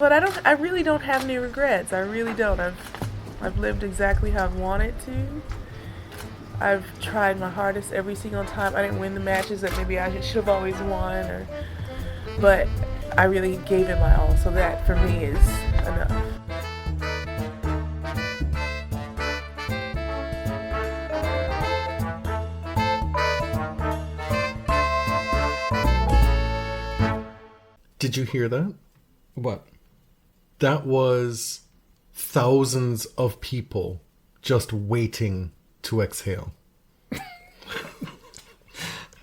But I really don't have any regrets. I really don't. I've lived exactly how I've wanted to. I've tried my hardest every single time. I didn't win the matches that maybe I should have always won, but I really gave it my all. So that for me is enough. Did you hear that? What? That was thousands of people just waiting to exhale.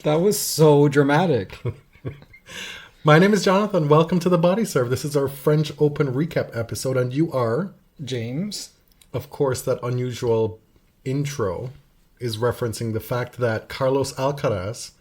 That was so dramatic. My name is Jonathan. Welcome to the Body Serve. This is our French Open recap episode, and you are... James. Of course, that unusual intro is referencing the fact that Carlos Alcaraz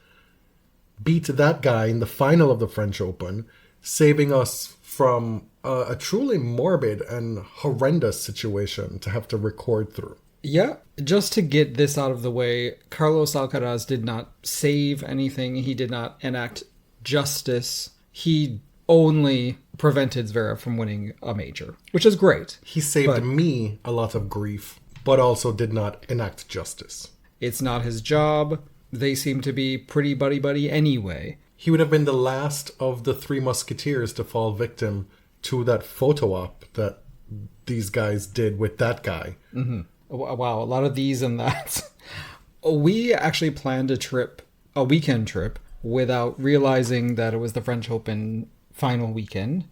beat that guy in the final of the French Open, saving us from a truly morbid and horrendous situation to have to record through. Yeah, just to get this out of the way, Carlos Alcaraz did not save anything. He did not enact justice. He only prevented Zverev from winning a major, which is great. He saved me a lot of grief, but also did not enact justice. It's not his job. They seem to be pretty buddy-buddy anyway. He would have been the last of the three musketeers to fall victim to that photo op that these guys did with that guy. Mm-hmm. Wow, a lot of these and that. We actually planned a weekend trip, without realizing that it was the French Open final weekend.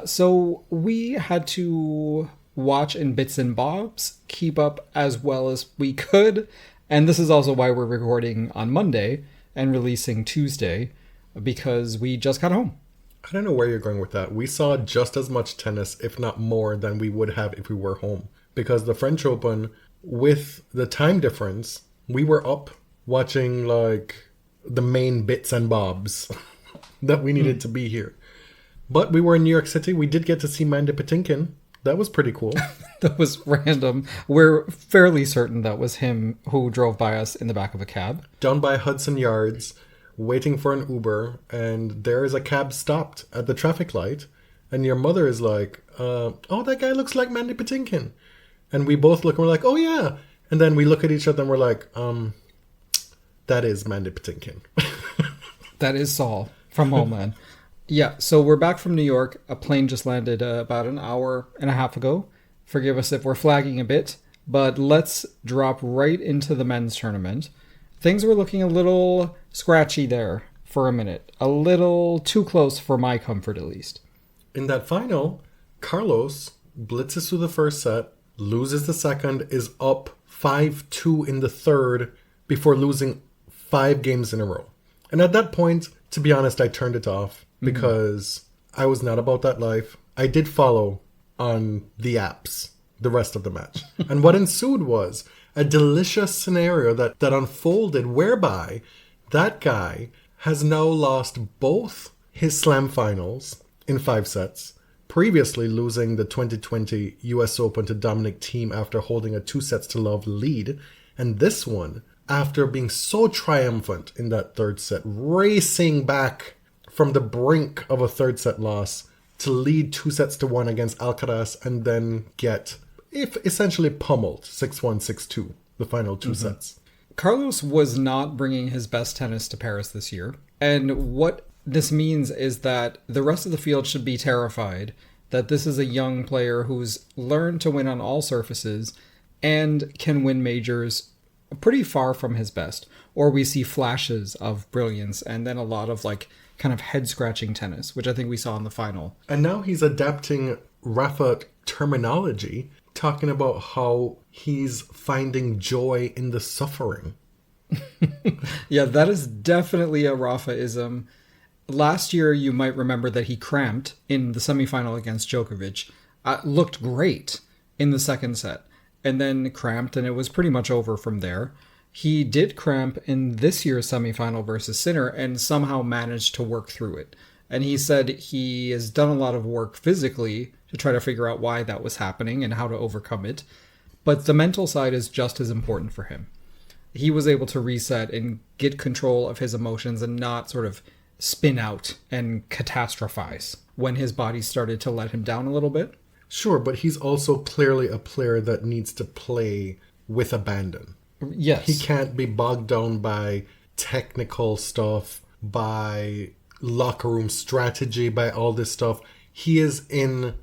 So we had to watch in bits and bobs, keep up as well as we could. And this is also why we're recording on Monday and releasing Tuesday, because we just got home. I don't know where you're going with that. We saw just as much tennis, if not more, than we would have if we were home. Because the French Open, with the time difference, we were up watching like the main bits and bobs that we needed to be here. But we were in New York City. We did get to see Mandy Patinkin. That was pretty cool. That was random. We're fairly certain that was him who drove by us in the back of a cab. Down by Hudson Yards, waiting for an Uber, and there is a cab stopped at the traffic light, and your mother is like, oh, that guy looks like Mandy Patinkin. And we both look and we're like, oh yeah. And then we look at each other and we're like, that is Mandy Patinkin. That is Saul from Homeland. Yeah, so we're back from New York. A plane just landed about an hour and a half ago. Forgive us if we're flagging a bit, but let's drop right into the men's tournament. Things were looking a little scratchy there for a minute. A little too close for my comfort, at least. In that final, Carlos blitzes through the first set, loses the second, is up 5-2 in the third before losing 5 games in a row. And at that point, to be honest, I turned it off because I was not about that life. I did follow on the apps the rest of the match. And what ensued was a delicious scenario that unfolded whereby that guy has now lost both his slam finals in 5 sets, previously losing the 2020 US Open to Dominic Thiem after holding a 2-0 lead, and this one after being so triumphant in that third set, racing back from the brink of a third set loss to lead 2-1 against Alcaraz and then get essentially pummeled 6-1, 6-2, the final 2 sets. Carlos was not bringing his best tennis to Paris this year. And what this means is that the rest of the field should be terrified that this is a young player who's learned to win on all surfaces and can win majors pretty far from his best. Or we see flashes of brilliance and then a lot of kind of head-scratching tennis, which I think we saw in the final. And now he's adapting Rafa terminology, talking about how he's finding joy in the suffering. Yeah, that is definitely a Rafa-ism. Last year, you might remember that he cramped in the semifinal against Jockovic. Looked great in the second set, and then cramped, and it was pretty much over from there. He did cramp in this year's semifinal versus Sinner and somehow managed to work through it. And he said he has done a lot of work physically to try to figure out why that was happening and how to overcome it. But the mental side is just as important for him. He was able to reset and get control of his emotions and not sort of spin out and catastrophize. when his body started to let him down a little bit. Sure, but he's also clearly a player that needs to play with abandon. Yes. He can't be bogged down by technical stuff, by locker room strategy, by all this stuff. He is in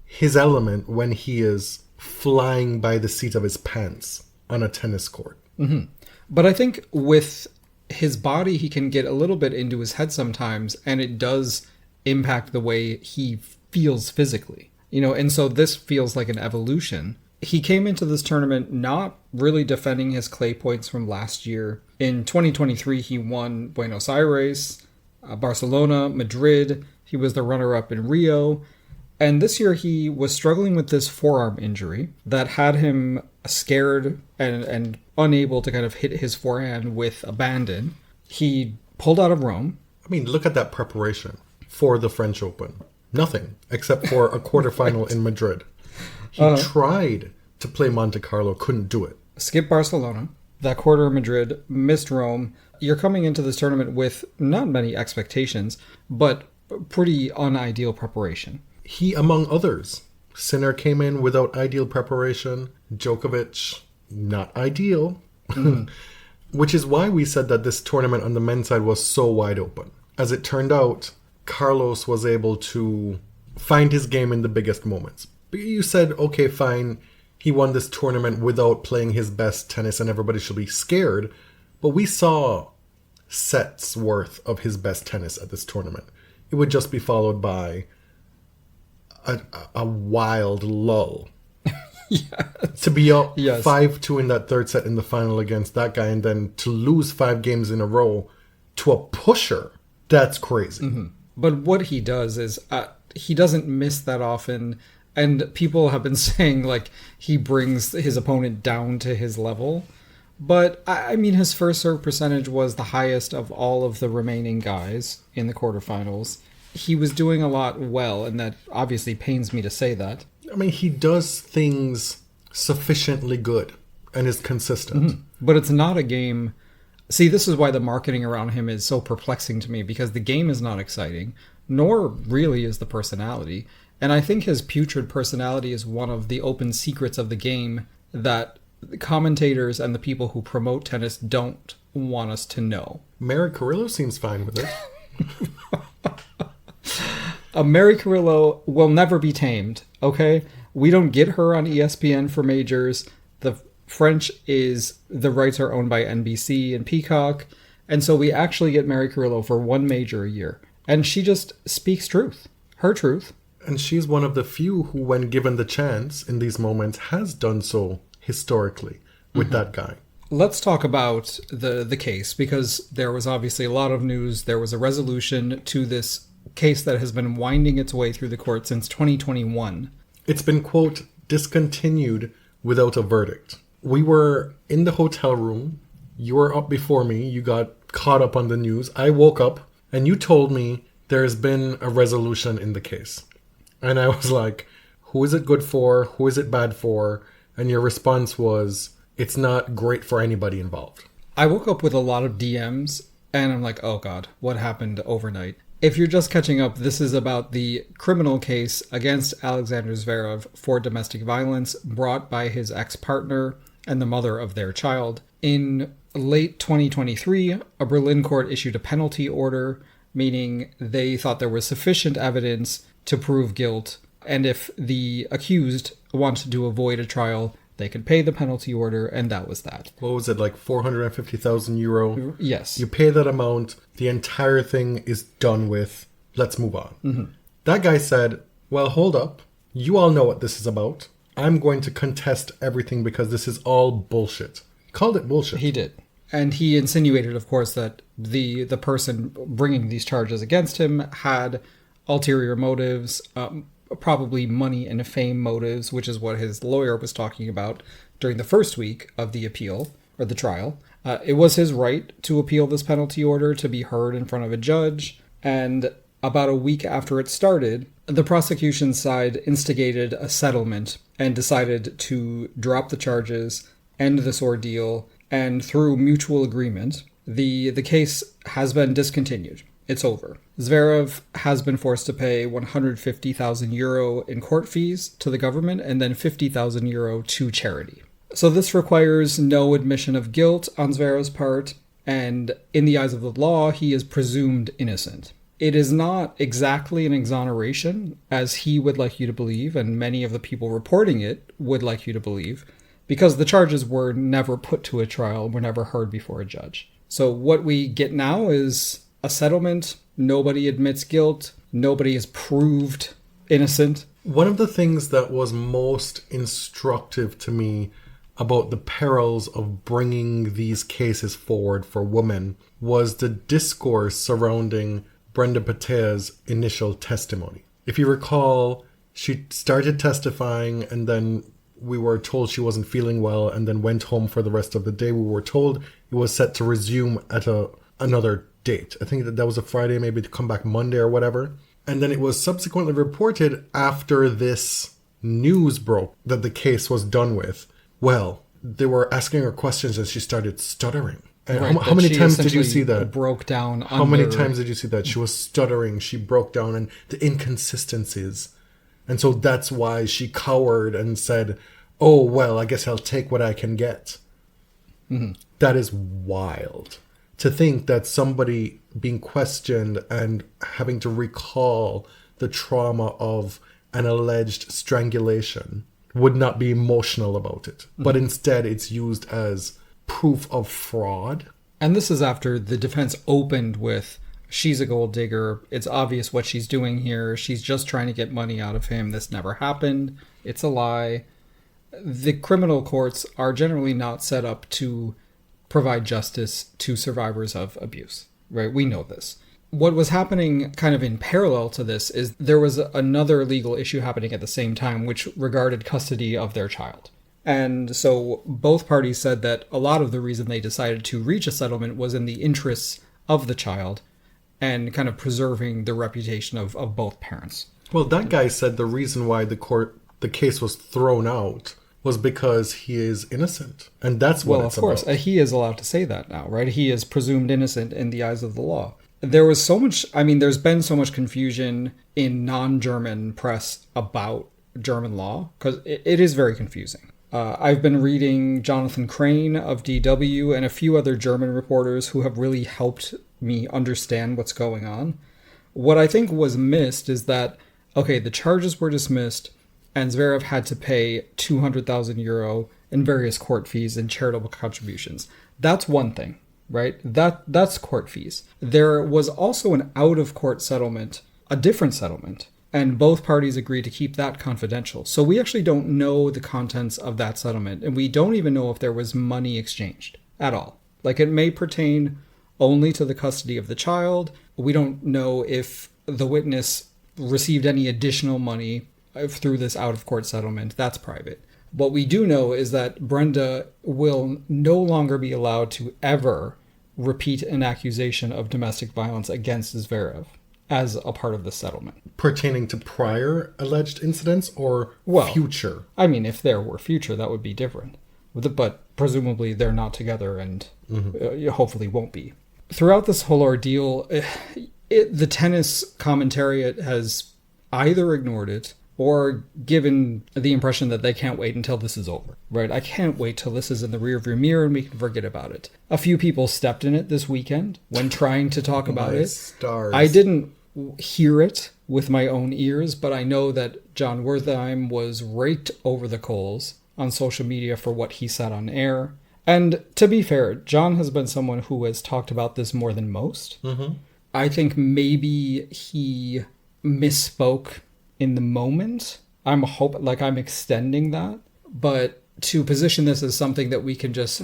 his element when he is flying by the seat of his pants on a tennis court. Mm-hmm. But I think with his body, he can get a little bit into his head sometimes, and it does impact the way he feels physically. And so this feels like an evolution. He came into this tournament not really defending his clay points from last year. In 2023, he won Buenos Aires, Barcelona, Madrid. He was the runner-up in Rio. And this year he was struggling with this forearm injury that had him scared and unable to kind of hit his forehand with abandon. He pulled out of Rome. I mean, look at that preparation for the French Open. Nothing, except for a quarterfinal Right. in Madrid. He tried to play Monte Carlo, couldn't do it. Skipped Barcelona, that quarter of Madrid, missed Rome. You're coming into this tournament with not many expectations, but pretty unideal preparation. He, among others. Sinner came in without ideal preparation. Djokovic, not ideal. Which is why we said that this tournament on the men's side was so wide open. As it turned out, Carlos was able to find his game in the biggest moments. But you said, okay, fine, he won this tournament without playing his best tennis and everybody should be scared. But we saw sets worth of his best tennis at this tournament. It would just be followed by a wild lull. Yes. To be up Yes. 5-2 in that third set in the final against that guy and then to lose 5 games in a row to a pusher, that's crazy. Mm-hmm. But what he does is he doesn't miss that often. And people have been saying, like, he brings his opponent down to his level. But, I mean, his first serve percentage was the highest of all of the remaining guys in the quarterfinals. He was doing a lot well, and that obviously pains me to say that. I mean, he does things sufficiently good and is consistent. Mm-hmm. But it's not a game... See, this is why the marketing around him is so perplexing to me, because the game is not exciting, nor really is the personality. And I think his putrid personality is one of the open secrets of the game that the commentators and the people who promote tennis don't want us to know. Mary Carrillo seems fine with it. Mary Carrillo will never be tamed, okay? We don't get her on ESPN for majors. The French the rights are owned by NBC and Peacock. And so we actually get Mary Carrillo for one major a year. And she just speaks truth. Her truth. And she's one of the few who, when given the chance in these moments, has done so historically with that guy. Let's talk about the case, because there was obviously a lot of news. There was a resolution to this case that has been winding its way through the court since 2021. It's been, quote, discontinued without a verdict. We were in the hotel room. You were up before me. You got caught up on the news. I woke up and you told me there's been a resolution in the case. And I was like, who is it good for? Who is it bad for? And your response was, it's not great for anybody involved. I woke up with a lot of DMs and I'm like, oh God, what happened overnight? If you're just catching up, this is about the criminal case against Alexander Zverev for domestic violence brought by his ex-partner and the mother of their child. In late 2023, a Berlin court issued a penalty order, meaning they thought there was sufficient evidence to prove guilt, and if the accused wanted to avoid a trial, they could pay the penalty order, and that was that. What was it, like 450,000 euro? Yes. You pay that amount, the entire thing is done with, let's move on. Mm-hmm. That guy said, well, hold up. You all know what this is about. I'm going to contest everything because this is all bullshit. He called it bullshit. He did. And he insinuated, of course, that the person bringing these charges against him had ulterior motives, probably money and fame motives, which is what his lawyer was talking about during the first week of the appeal, or the trial. It was his right to appeal this penalty order, to be heard in front of a judge, and about a week after it started, the prosecution side instigated a settlement and decided to drop the charges, end this ordeal, and through mutual agreement, the case has been discontinued. It's over. Zverev has been forced to pay 150,000 euro in court fees to the government and then 50,000 euro to charity. So this requires no admission of guilt on Zverev's part, and in the eyes of the law, he is presumed innocent. It is not exactly an exoneration, as he would like you to believe, and many of the people reporting it would like you to believe, because the charges were never put to a trial, were never heard before a judge. So what we get now is a settlement. Nobody admits guilt. Nobody is proved innocent. One of the things that was most instructive to me about the perils of bringing these cases forward for women was the discourse surrounding Brenda Pate's initial testimony. If you recall, she started testifying and then we were told she wasn't feeling well and then went home for the rest of the day. We were told it was set to resume at another date. I think that was a Friday, maybe to come back Monday or whatever. And then it was subsequently reported after this news broke that the case was done with. Well, they were asking her questions and she started stuttering. And Right, how many times did you see that? Broke down. How many times did you see that? She was stuttering. She broke down and the inconsistencies. And so that's why she cowered and said, oh, well, I guess I'll take what I can get. Mm-hmm. That is wild. To think that somebody being questioned and having to recall the trauma of an alleged strangulation would not be emotional about it. Mm-hmm. But instead it's used as proof of fraud. And this is after the defense opened with, she's a gold digger. It's obvious what she's doing here. She's just trying to get money out of him. This never happened. It's a lie. The criminal courts are generally not set up to provide justice to survivors of abuse, right? We know this. What was happening kind of in parallel to this is there was another legal issue happening at the same time, which regarded custody of their child. And so both parties said that a lot of the reason they decided to reach a settlement was in the interests of the child and kind of preserving the reputation of both parents. Well, that guy said the reason why the case was thrown out was because he is innocent. And that's what it's about. Well, of course, he is allowed to say that now, right? He is presumed innocent in the eyes of the law. There was so much, there's been so much confusion in non-German press about German law, because it is very confusing. I've been reading Jonathan Crane of DW and a few other German reporters who have really helped me understand what's going on. What I think was missed is that, okay, the charges were dismissed and Zverev had to pay 200,000 euro in various court fees and charitable contributions. That's one thing, right? That's court fees. There was also an out-of-court settlement, a different settlement, and both parties agreed to keep that confidential. So we actually don't know the contents of that settlement, and we don't even know if there was money exchanged at all. Like, it may pertain only to the custody of the child. We don't know if the witness received any additional money through this out-of-court settlement. That's private. What we do know is that Brenda will no longer be allowed to ever repeat an accusation of domestic violence against Zverev as a part of the settlement. Pertaining to prior alleged incidents or future? If there were future, that would be different. But presumably they're not together and hopefully won't be. Throughout this whole ordeal, the tennis commentariat has either ignored it or given the impression that they can't wait until this is over, right? I can't wait till this is in the rearview mirror and we can forget about it. A few people stepped in it this weekend when trying to talk about it. Stars. I didn't hear it with my own ears, but I know that John Wertheim was raked over the coals on social media for what he said on air. And to be fair, John has been someone who has talked about this more than most. Mm-hmm. I think maybe he misspoke in the moment. I'm extending that, but to position this as something that we can just,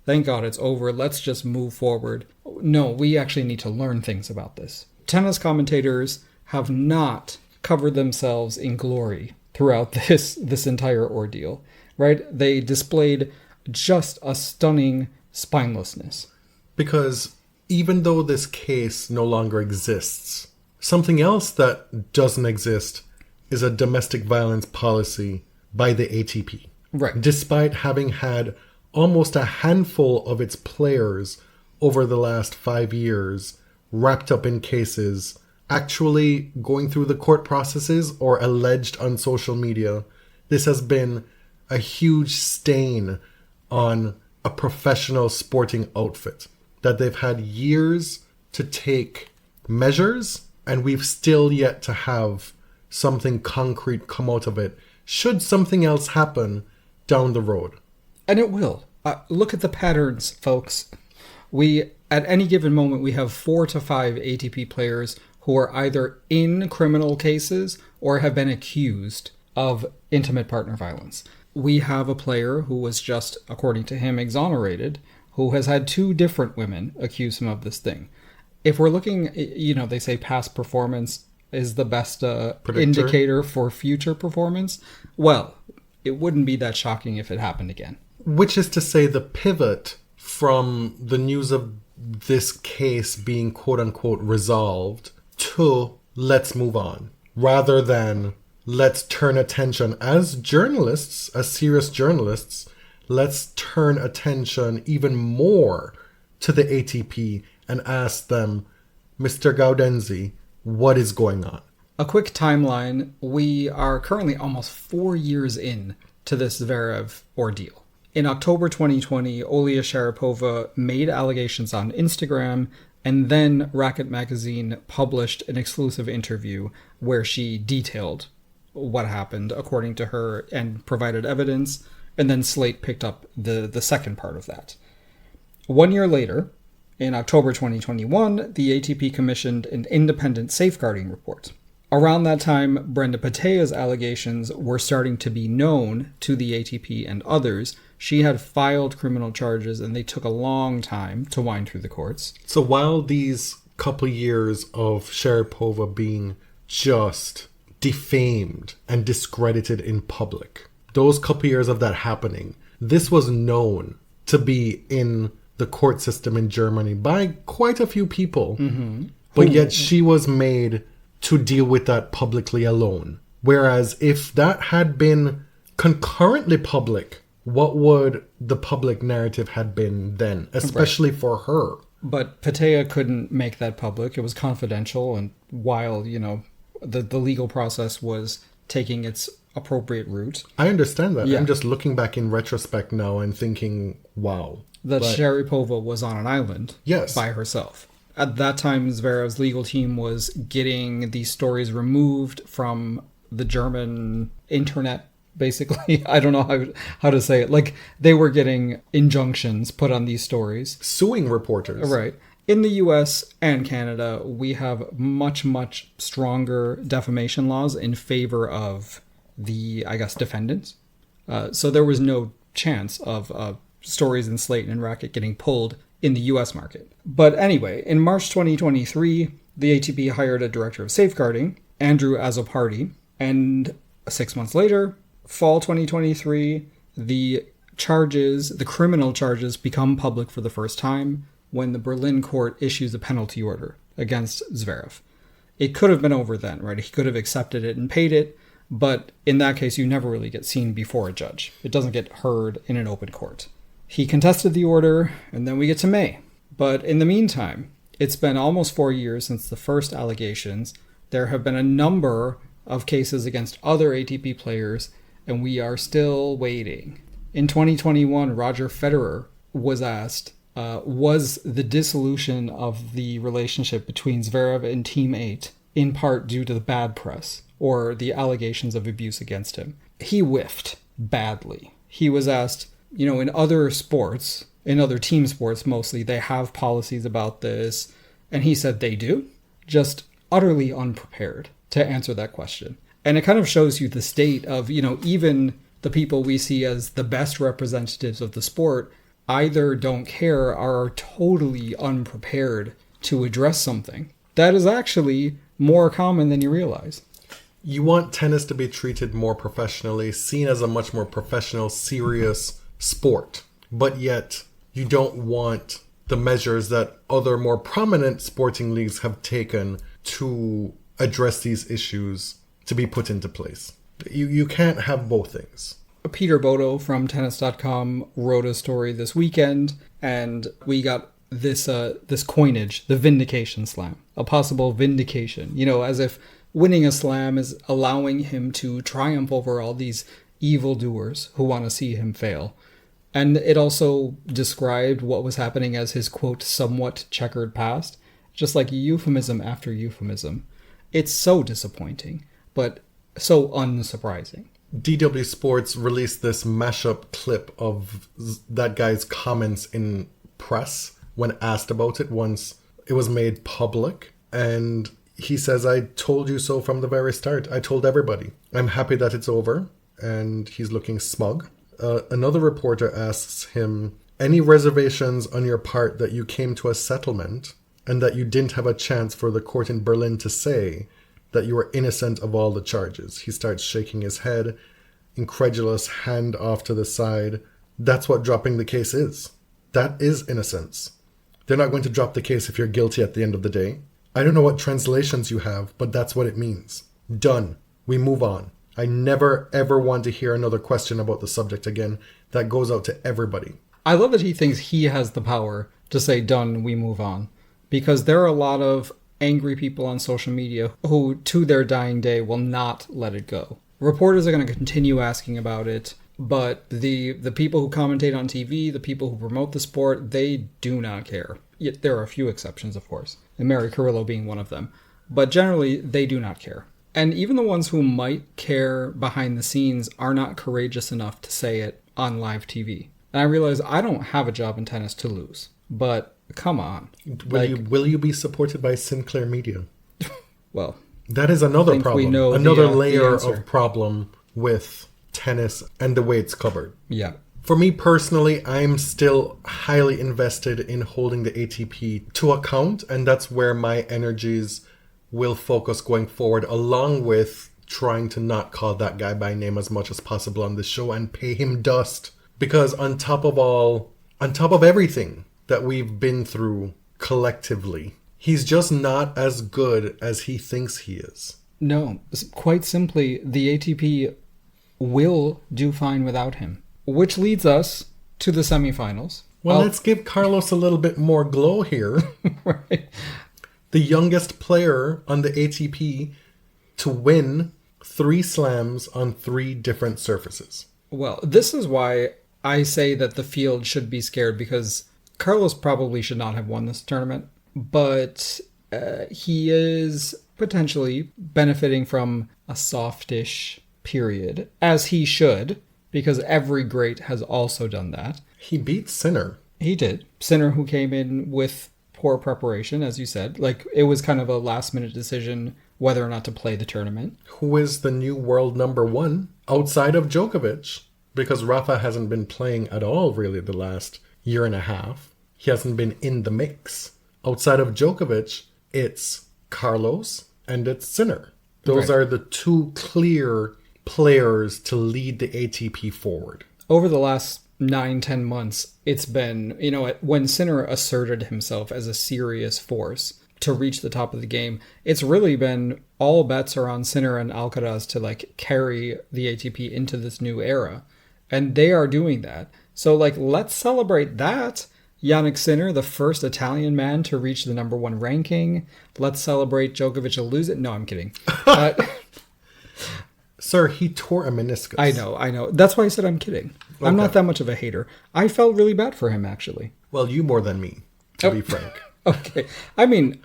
thank God it's over, let's just move forward. No, we actually need to learn things about this. Tennis commentators have not covered themselves in glory throughout this entire ordeal, right? They displayed just a stunning spinelessness. Because even though this case no longer exists, something else that doesn't exist is a domestic violence policy by the ATP. Right. Despite having had almost a handful of its players over the last 5 years wrapped up in cases actually going through the court processes or alleged on social media, this has been a huge stain on a professional sporting outfit. That they've had years to take measures, and we've still yet to have something concrete come out of it, should something else happen down the road. And it will. Look at the patterns, folks. At any given moment, we have 4 to 5 ATP players who are either in criminal cases or have been accused of intimate partner violence. We have a player who was just, according to him, exonerated, who has had 2 different women accuse him of this thing. If we're looking, they say past performance is the best indicator for future performance. Well, it wouldn't be that shocking if it happened again. Which is to say, the pivot from the news of this case being quote-unquote resolved to let's move on, rather than let's turn attention as journalists, as serious journalists, let's turn attention even more to the ATP and ask them, Mr. Gaudenzi, what is going on? A quick timeline. We are currently almost 4 years in to this Zverev ordeal. In October 2020, Olia Sharapova made allegations on Instagram, and then Racket Magazine published an exclusive interview where she detailed what happened according to her and provided evidence, and then Slate picked up the second part of that. 1 year later, in October 2021, the ATP commissioned an independent safeguarding report. Around that time, Brenda Petea's allegations were starting to be known to the ATP and others. She had filed criminal charges, and they took a long time to wind through the courts. So while these couple years of Sharapova being just defamed and discredited in public, those couple years of that happening, this was known to be in the court system in Germany by quite a few people. Mm-hmm. But yet she was made to deal with that publicly alone. Whereas if that had been concurrently public, what would the public narrative had been then, especially for her? But Petea couldn't make that public. It was confidential, and while, the legal process was taking its appropriate route. I understand that. Yeah. I'm just looking back in retrospect now and thinking, wow. That Sharapova was on an island by herself. At that time, Zverev's legal team was getting these stories removed from the German internet, basically. I don't know how to say it. Like, they were getting injunctions put on these stories. Suing reporters. Right. In the US and Canada, we have much, much stronger defamation laws in favor of the, defendants. So there was no chance of stories in Slate and Racket getting pulled in the US market. But anyway, in March 2023, the ATP hired a director of safeguarding, Andrew Azopardi, and 6 months later, fall 2023, the criminal charges become public for the first time when the Berlin court issues a penalty order against Zverev. It could have been over then, right? He could have accepted it and paid it, but in that case, you never really get seen before a judge. It doesn't get heard in an open court. He contested the order, and then we get to May. But in the meantime, it's been almost 4 years since the first allegations. There have been a number of cases against other ATP players, and we are still waiting. In 2021, Roger Federer was asked, was the dissolution of the relationship between Zverev and Team 8 in part due to the bad press or the allegations of abuse against him? He whiffed badly. He was asked, in other sports, in other team sports mostly, they have policies about this. And he said they do. Just utterly unprepared to answer that question. And it kind of shows you the state of, even the people we see as the best representatives of the sport either don't care or are totally unprepared to address something that is actually more common than you realize. You want tennis to be treated more professionally, seen as a much more professional, serious sport. But yet, you don't want the measures that other more prominent sporting leagues have taken to address these issues to be put into place. You can't have both things. Peter Bodo from tennis.com wrote a story this weekend, and we got this coinage, the vindication slam, a possible vindication, as if winning a slam is allowing him to triumph over all these evildoers who want to see him fail. And it also described what was happening as his, quote, somewhat checkered past, just like euphemism after euphemism. It's so disappointing, but so unsurprising. DW Sports released this mashup clip of that guy's comments in press when asked about it once it was made public. And he says, "I told you so from the very start. I told everybody. I'm happy that it's over." And he's looking smug. Another reporter asks him, "Any reservations on your part that you came to a settlement and that you didn't have a chance for the court in Berlin to say that you were innocent of all the charges?" He starts shaking his head, incredulous, hand off to the side. That's what dropping the case is. That is innocence. They're not going to drop the case if you're guilty at the end of the day. I don't know what translations you have, but that's what it means. Done. We move on. I never, ever want to hear another question about the subject again. That goes out to everybody. I love that he thinks he has the power to say, done, we move on. Because there are a lot of angry people on social media who, to their dying day, will not let it go. Reporters are going to continue asking about it, but the people who commentate on TV, the people who promote the sport, they do not care. Yet there are a few exceptions, of course, and Mary Carrillo being one of them. But generally, they do not care. And even the ones who might care behind the scenes are not courageous enough to say it on live TV. And I realize I don't have a job in tennis to lose, but come on. Will you be supported by Sinclair Media? Well, that is another problem. Another layer of problem with tennis and the way it's covered. Yeah. For me personally, I'm still highly invested in holding the ATP to account, and that's where my energies will focus going forward, along with trying to not call that guy by name as much as possible on the show and pay him dust. Because on top of everything that we've been through collectively, he's just not as good as he thinks he is. No, quite simply, the ATP will do fine without him. Which leads us to the semifinals. Well, let's give Carlos a little bit more glow here. Right. The youngest player on the ATP to win 3 slams on 3 different surfaces. Well, this is why I say that the field should be scared, because Carlos probably should not have won this tournament, but he is potentially benefiting from a softish period, as he should, because every great has also done that. He beat Sinner. He did. Sinner, who came in with poor preparation, as you said. Like, it was kind of a last-minute decision whether or not to play the tournament. Who is the new world number 1 outside of Djokovic? Because Rafa hasn't been playing at all, really, the last year and a half. He hasn't been in the mix. Outside of Djokovic, it's Carlos and it's Sinner. Those are the 2 clear players to lead the ATP forward. Over the last 9-10 months, it's been, when Sinner asserted himself as a serious force to reach the top of the game, it's really been all bets are on Sinner and Alcaraz to carry the ATP into this new era. And they are doing that. So let's celebrate that. Jannik Sinner, the first Italian man to reach the number 1 ranking. Let's celebrate Djokovic will lose it. No, I'm kidding. Sir, he tore a meniscus. I know. That's why I said I'm kidding. Okay. I'm not that much of a hater. I felt really bad for him, actually. Well, you more than me, to be frank. Okay. I mean,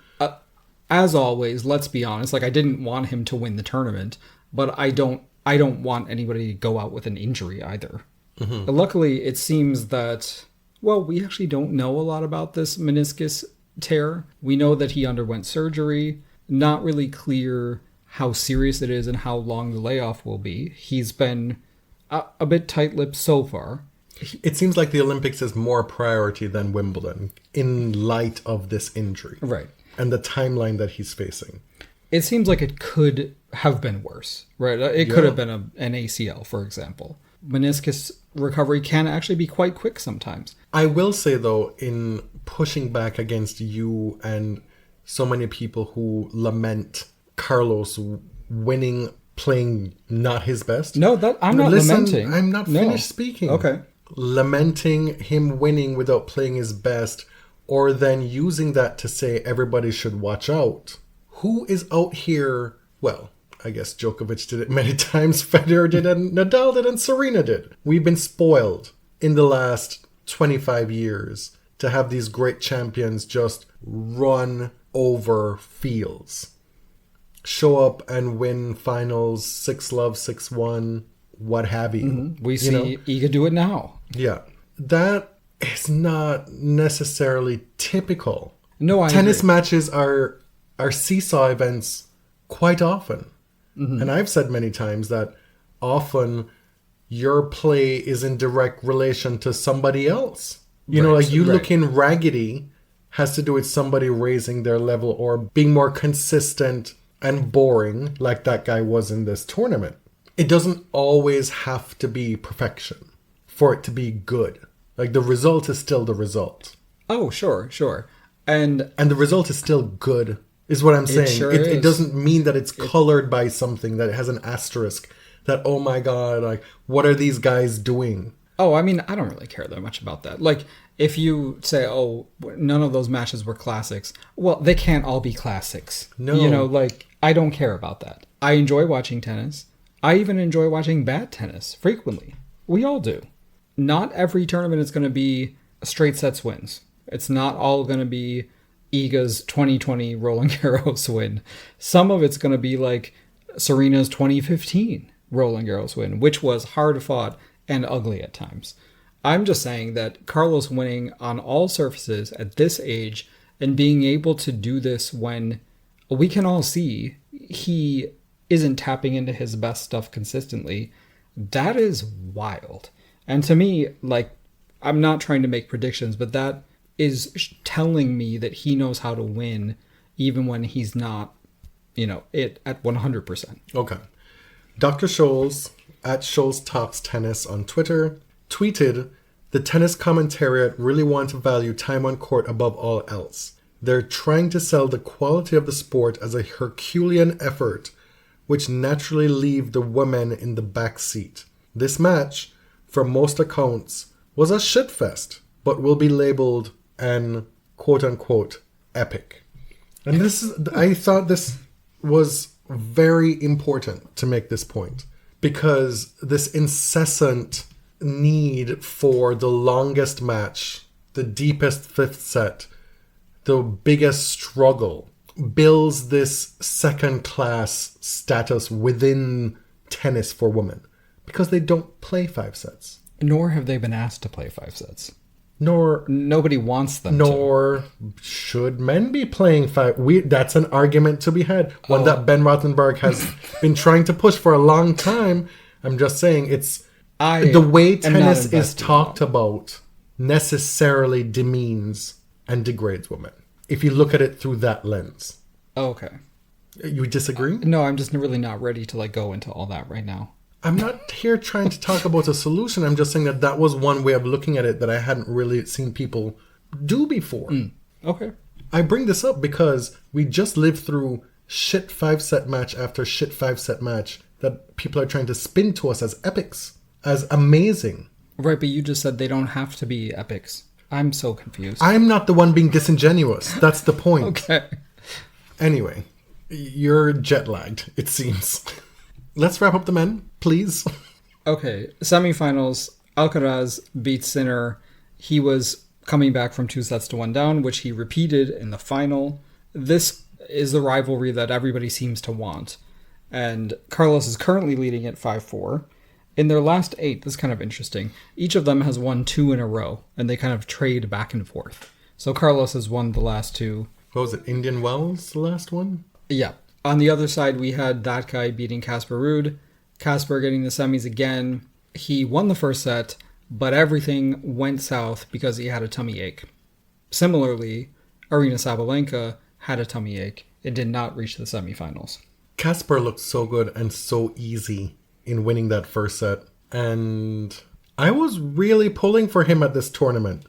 as always, let's be honest. I didn't want him to win the tournament, but I don't want anybody to go out with an injury either. Mm-hmm. Luckily, it seems that, we actually don't know a lot about this meniscus tear. We know that he underwent surgery. Not really clear how serious it is and how long the layoff will be. He's been a bit tight-lipped so far. It seems like the Olympics is more priority than Wimbledon in light of this injury. Right. And the timeline that he's facing. It seems like it could have been worse, right? It could have been an ACL, for example. Meniscus recovery can actually be quite quick sometimes. I will say, though, in pushing back against you and so many people who lament Carlos winning, playing not his best. No, I'm not lamenting. I'm not finished speaking. Okay. Lamenting him winning without playing his best, or then using that to say everybody should watch out. Who is out here? Well, I guess Djokovic did it many times, Federer did it, and Nadal did, and Serena did. We've been spoiled in the last 25 years to have these great champions just run over fields. Show up and win finals, 6-love, 6-1, what have you. Mm-hmm. We see Iga do it now. Yeah. That is not necessarily typical. No, I Tennis agree. matches are seesaw events quite often. Mm-hmm. And I've said many times that often your play is in direct relation to somebody else. You know, like you looking raggedy has to do with somebody raising their level or being more consistent and boring like that guy was in this tournament. It doesn't always have to be perfection for it to be good. Like the result is still the result. Oh, sure. And the result is still good, is what I'm saying. Sure It is. doesn't mean that it's colored by something, that it has an asterisk, that, oh my God, like, what are these guys doing? Oh, I mean, I don't really care that much about that. Like, if you say, oh, none of those matches were classics, well, they can't all be classics. No. You know, like, I don't care about that. I enjoy watching tennis. I even enjoy watching bad tennis frequently. We all do. Not every tournament is going to be straight sets wins. It's not all going to be Iga's 2020 Roland Garros win. Some of it's going to be like Serena's 2015 Roland Garros win, which was hard fought and ugly at times. I'm just saying that Carlos winning on all surfaces at this age and being able to do this when we can all see he isn't tapping into his best stuff consistently, that is wild. And to me, like, I'm not trying to make predictions, but that is telling me that he knows how to win even when he's not, it at 100%. Okay. Dr. Scholes, at Scholes Talks Tennis on Twitter, tweeted, "The tennis commentariat really want to value time on court above all else. They're trying to sell the quality of the sport as a Herculean effort, which naturally leave the women in the back seat. This match, from most accounts, was a shitfest, but will be labeled an quote-unquote epic." And I thought this was very important to make this point, because this incessant need for the longest match, the deepest fifth set, the biggest struggle, builds this second-class status within tennis for women, because they don't play 5 sets. Nor have they been asked to play 5 sets. Nobody wants them to. Nor should men be playing 5. That's an argument to be had. One that Ben Rothenberg has been trying to push for a long time. I'm just saying the way tennis is talked about necessarily demeans and degrades women, if you look at it through that lens. Okay. You disagree? No, I'm just really not ready to go into all that right now. I'm not here trying to talk about a solution. I'm just saying that was one way of looking at it that I hadn't really seen people do before. Okay. I bring this up because we just lived through shit 5-set match after shit 5-set match that people are trying to spin to us as epics, as amazing. Right, but you just said they don't have to be epics. I'm so confused. I'm not the one being disingenuous. That's the point. Okay. Anyway, you're jet lagged, it seems. Let's wrap up the men, please. Okay, semifinals. Alcaraz beats Sinner. He was coming back from 2 sets to 1 down, which he repeated in the final. This is the rivalry that everybody seems to want. And Carlos is currently leading at 5-4. In their last 8, this is kind of interesting. Each of them has won 2 in a row, and they kind of trade back and forth. So Carlos has won the last 2. What was it, Indian Wells, the last one? Yeah. On the other side, we had that guy beating Casper Ruud. Casper getting the semis again. He won the first set, but everything went south because he had a tummy ache. Similarly, Aryna Sabalenka had a tummy ache. It did not reach the semifinals. Casper looked so good and so easy in winning that first set. And I was really pulling for him at this tournament.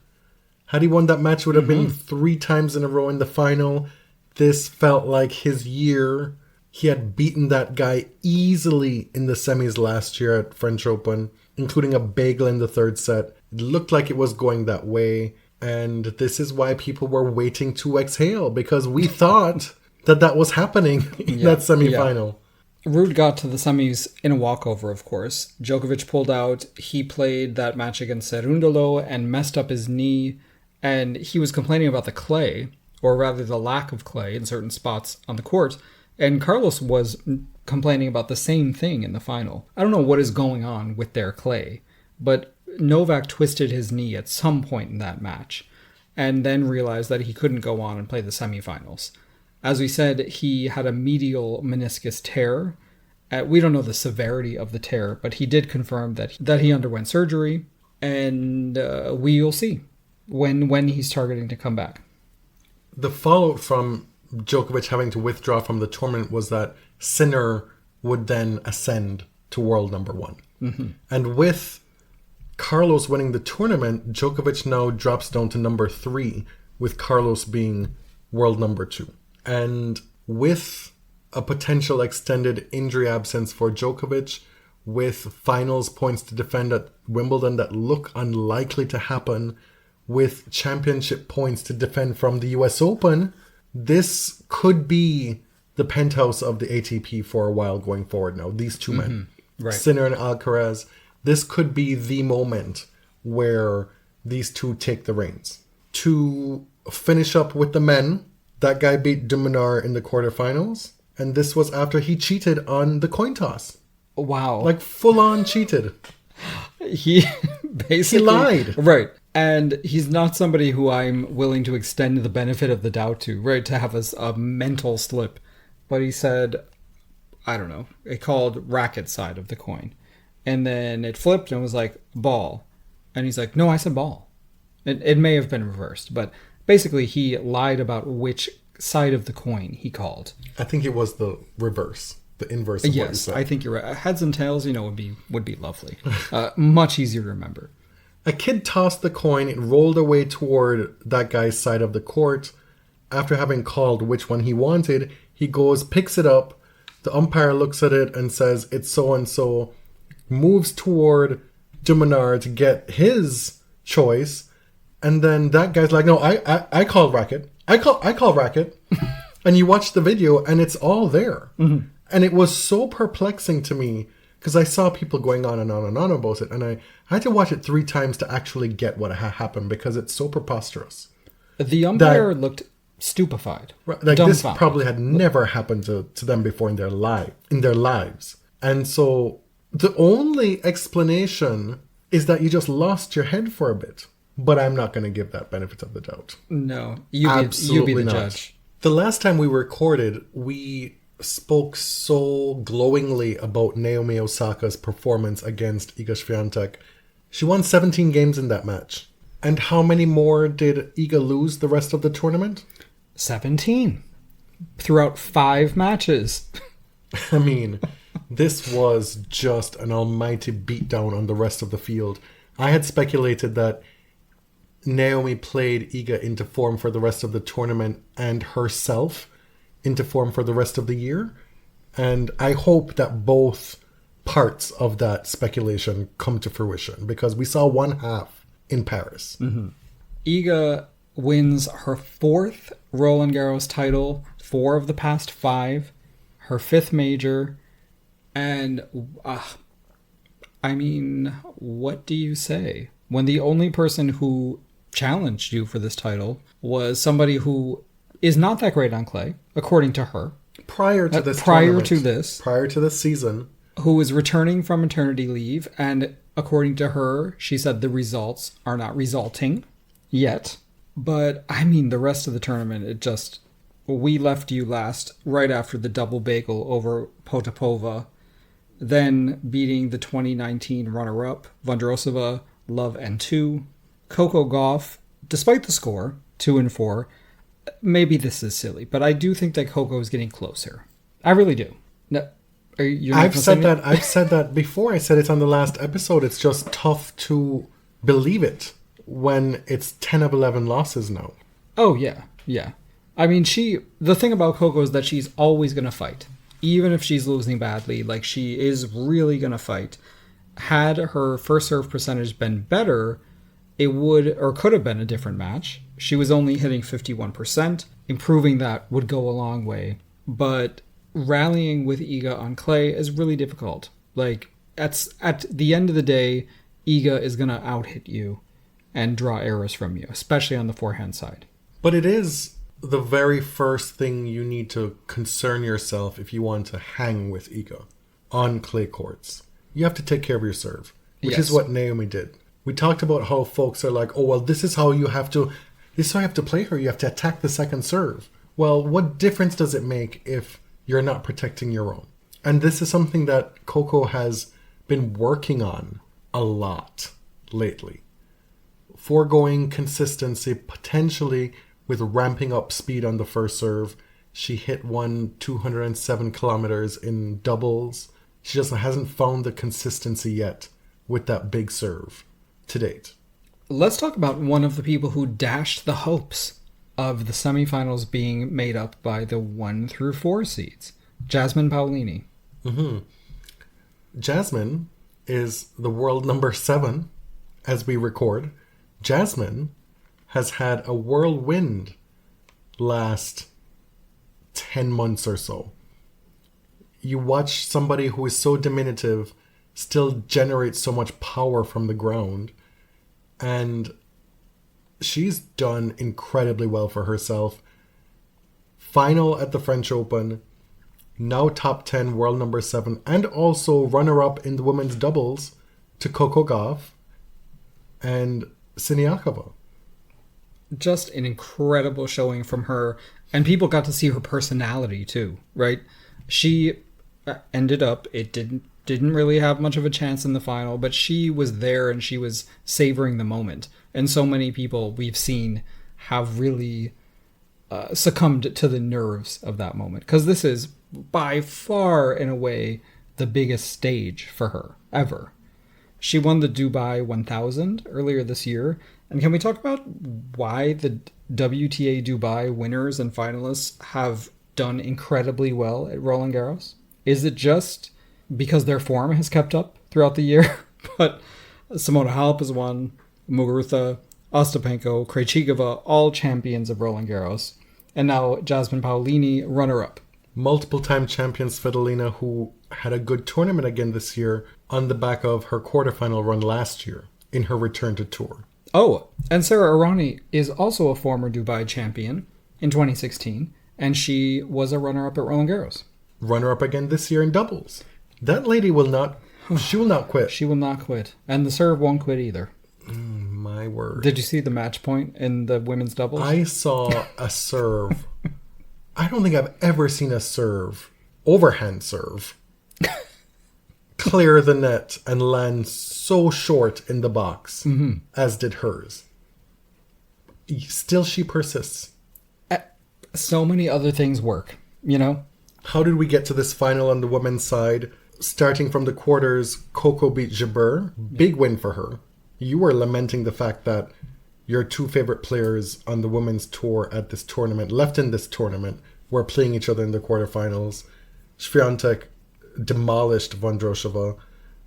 Had he won that match, it would have been 3 times in a row in the final. This felt like his year. He had beaten that guy easily in the semis last year at French Open, including a bagel in the 3rd set. It looked like it was going that way. And this is why people were waiting to exhale, because we thought that was happening in that semifinal. Ruud got to the semis in a walkover, of course. Djokovic pulled out. He played that match against Cerundolo and messed up his knee. And he was complaining about the clay, or rather the lack of clay in certain spots on the court. And Carlos was complaining about the same thing in the final. I don't know what is going on with their clay, but Novak twisted his knee at some point in that match and then realized that he couldn't go on and play the semifinals. As we said, he had a medial meniscus tear. We don't know the severity of the tear, but he did confirm that he underwent surgery, and we'll see when he's targeting to come back. The fallout from Djokovic having to withdraw from the tournament was that Sinner would then ascend to world number 1. Mm-hmm. And with Carlos winning the tournament, Djokovic now drops down to number 3, with Carlos being world number 2. And with a potential extended injury absence for Djokovic, with finals points to defend at Wimbledon that look unlikely to happen, with championship points to defend from the US Open, this could be the penthouse of the ATP for a while going forward now. These two men, right. Sinner and Alcaraz, this could be the moment where these two take the reins. To finish up with the men, that guy beat Dumonar in the quarterfinals, and this was after he cheated on the coin toss. Wow. Like full on cheated. He basically... He lied. Right. And he's not somebody who I'm willing to extend the benefit of the doubt to, right? To have a mental slip. But he said, I don't know, it called racket side of the coin. And then it flipped and was like, ball. And he's like, no, I said ball. It may have been reversed, but basically he lied about which side of the coin he called. I think it was the reverse. The inverse of what you said. I think you're right. Heads and tails, would be lovely. Much easier to remember. A kid tossed the coin, it rolled away toward that guy's side of the court. After having called which one he wanted, he goes, picks it up. The umpire looks at it and says, it's so-and-so. Moves toward Dumonar to get his choice. And then that guy's like, no, I call racket. I call racket. And you watch the video and it's all there. Mm-hmm. And it was so perplexing to me because I saw people going on and on and on about it. And I had to watch it 3 times to actually get what happened because it's so preposterous. The umpire looked stupefied. Like this probably had never happened to them before in their lives. And so the only explanation is that you just lost your head for a bit. But I'm not going to give that benefit of the doubt. No, you be the judge. The last time we recorded, we spoke so glowingly about Naomi Osaka's performance against Iga Swiatek. She won 17 games in that match. And how many more did Iga lose the rest of the tournament? 17. Throughout 5 matches. I mean, this was just an almighty beatdown on the rest of the field. I had speculated that Naomi played Iga into form for the rest of the tournament and herself into form for the rest of the year. And I hope that both parts of that speculation come to fruition because we saw one half in Paris. Mm-hmm. Iga wins her 4th Roland Garros title, 4 of the past 5, her 5th major. And, I mean, what do you say? When the only person who challenged you for this title was somebody who is not that great on clay, according to her. Prior to this season. Who is returning from maternity leave, and according to her, she said the results are not resulting yet. But, I mean, the rest of the tournament, we left you last right after the double bagel over Potapova, then beating the 2019 runner-up, Vondrousova, Love and 2. Coco Gauff, despite the score, 2-4, maybe this is silly, but I do think that Coco is getting closer. I really do. No, I've said that before. I said it on the last episode. It's just tough to believe it when it's 10 of 11 losses now. Oh, yeah. I mean, the thing about Coco is that she's always going to fight. Even if she's losing badly, like she is really going to fight. Had her first serve percentage been better, it would or could have been a different match. She was only hitting 51%. Improving that would go a long way. But rallying with Iga on clay is really difficult. Like, at the end of the day, Iga is going to out-hit you and draw errors from you, especially on the forehand side. But it is the very first thing you need to concern yourself if you want to hang with Iga on clay courts. You have to take care of your serve, which is what Naomi did. We talked about how folks are like, oh, well, this is how you have to play her. You have to attack the second serve. Well, what difference does it make if you're not protecting your own? And this is something that Coco has been working on a lot lately. Foregoing consistency, potentially with ramping up speed on the first serve. She hit 207 kilometers in doubles. She just hasn't found the consistency yet with that big serve to date. Let's talk about one of the people who dashed the hopes of the semifinals being made up by the 1 through 4 seeds. Jasmine Paolini. Mm-hmm. Jasmine is the world number 7 as we record. Jasmine has had a whirlwind last 10 months or so. You watch somebody who is so diminutive still generate so much power from the ground. And she's done incredibly well for herself. Final at the French Open. Now top 10, world number 7. And also runner-up in the women's doubles to Coco Gauff and Siniakova. Just an incredible showing from her. And people got to see her personality too, right? She ended up, it didn't really have much of a chance in the final, but she was there and she was savoring the moment. And so many people we've seen have really succumbed to the nerves of that moment. Because this is by far, in a way, the biggest stage for her ever. She won the Dubai 1000 earlier this year. And can we talk about why the WTA Dubai winners and finalists have done incredibly well at Roland Garros? Is it just because their form has kept up throughout the year? But Simona Halep has won, Muguruza, Ostapenko, Krejcikova, all champions of Roland Garros. And now Jasmine Paolini, runner-up. Multiple-time champion Svitolina, who had a good tournament again this year on the back of her quarterfinal run last year in her return to tour. Oh, and Sarah Errani is also a former Dubai champion in 2016, and she was a runner-up at Roland Garros. Runner-up again this year in doubles. That lady will not quit. She will not quit. And the serve won't quit either. My word. Did you see the match point in the women's doubles? I saw a serve. I don't think I've ever seen a serve, overhand serve, clear the net and land so short in the box as did hers. Still, she persists. So many other things work, you know? How did we get to this final on the women's side? Starting from the quarters, Coco beat Jabeur. Big win for her. You were lamenting the fact that your two favorite players on the women's tour at this tournament, left in this tournament, were playing each other in the quarterfinals. Swiatek demolished Vondrousova.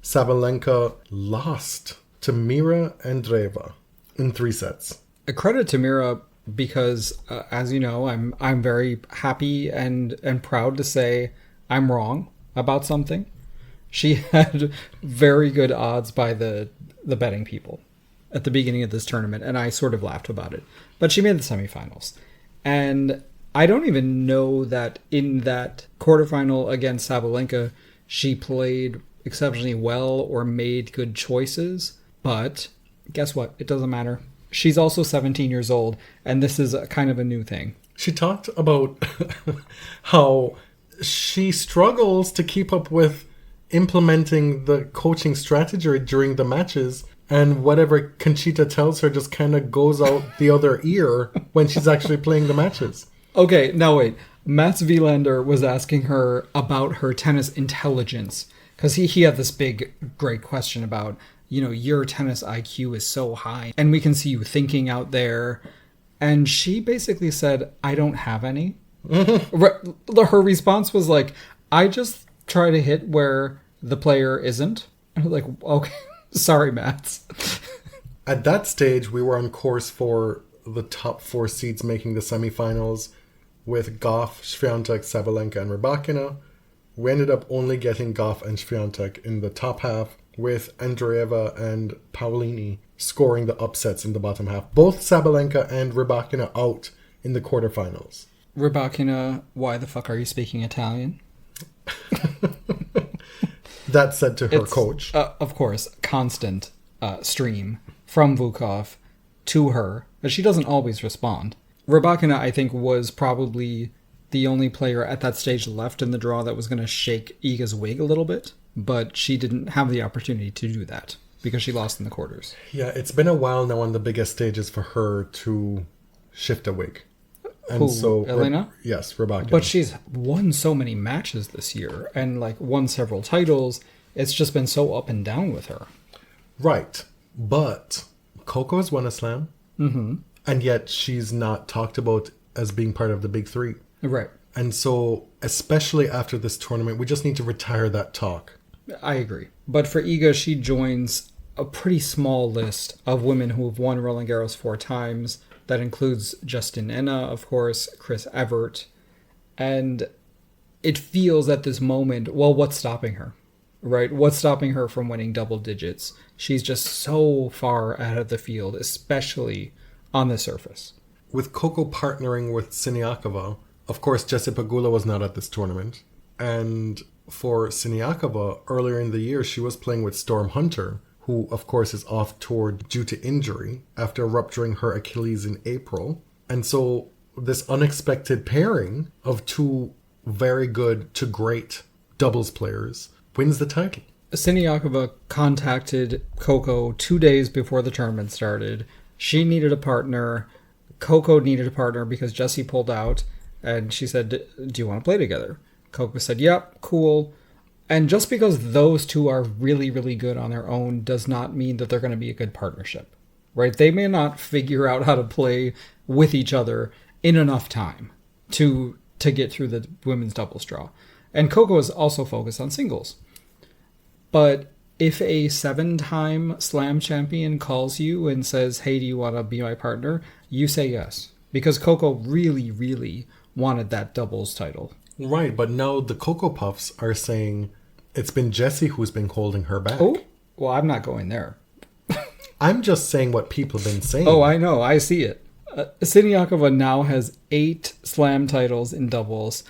Sabalenka lost to Mira Andreeva in 3 sets. A credit to Mira because, as you know, I'm very happy and proud to say I'm wrong about something. She had very good odds by the betting people at the beginning of this tournament, and I sort of laughed about it. But she made the semifinals. And I don't even know that in that quarterfinal against Sabalenka, she played exceptionally well or made good choices. But guess what? It doesn't matter. She's also 17 years old, and this is kind of a new thing. She talked about how she struggles to keep up with implementing the coaching strategy during the matches, and whatever Conchita tells her just kind of goes out the other ear when she's actually playing the matches. Okay, now wait. Mats Wilander was asking her about her tennis intelligence, because he had this big, great question about, you know, your tennis IQ is so high, and we can see you thinking out there. And she basically said, I don't have any. Her response was like, I just try to hit where the player isn't. And I was like, okay, sorry, Mats. At that stage, we were on course for the top 4 seeds making the semifinals with Gauff, Swiatek, Sabalenka, and Rybakina. We ended up only getting Gauff and Swiatek in the top half, with Andreeva and Paolini scoring the upsets in the bottom half. Both Sabalenka and Rybakina out in the quarterfinals. Rybakina, why the fuck are you speaking Italian? That said to her coach. Of course, constant stream from Vukov to her, but she doesn't always respond. Rybakina, I think, was probably the only player at that stage left in the draw that was going to shake Iga's wig a little bit, but she didn't have the opportunity to do that because she lost in the quarters. Yeah, it's been a while now on the biggest stages for her to shift a wig. And Who, so Elena? Yes, Rybakina. But she's won so many matches this year and like won several titles. It's just been so up and down with her. Right. But Coco has won a slam. Mm-hmm. And yet she's not talked about as being part of the big 3. Right. And so, especially after this tournament, we just need to retire that talk. I agree. But for Iga, she joins a pretty small list of women who have won Roland Garros 4 times. That includes Justin Enna, of course, Chris Evert. And it feels at this moment, well, what's stopping her? Right? What's stopping her from winning double digits? She's just so far out of the field, especially on the surface. With Coco partnering with Siniakova, of course, Jessie Pegula was not at this tournament. And for Siniakova, earlier in the year, she was playing with Storm Hunter, who, of course, is off tour due to injury after rupturing her Achilles in April. And so this unexpected pairing of 2 very good to great doubles players wins the title. Siniakova contacted Coco 2 days before the tournament started. She needed a partner. Coco needed a partner because Jessie pulled out. And she said, do you want to play together? Coco said, yep, cool. And just because those 2 are really, really good on their own does not mean that they're going to be a good partnership, right? They may not figure out how to play with each other in enough time to get through the women's doubles draw. And Coco is also focused on singles. But if a 7-time slam champion calls you and says, hey, do you want to be my partner? You say yes. Because Coco really, really wanted that doubles title. Right, but now the Coco Puffs are saying it's been Jessie who's been holding her back. Oh, well, I'm not going there. I'm just saying what people have been saying. Oh, I know. I see it. Siniakova now has 8 slam titles in doubles.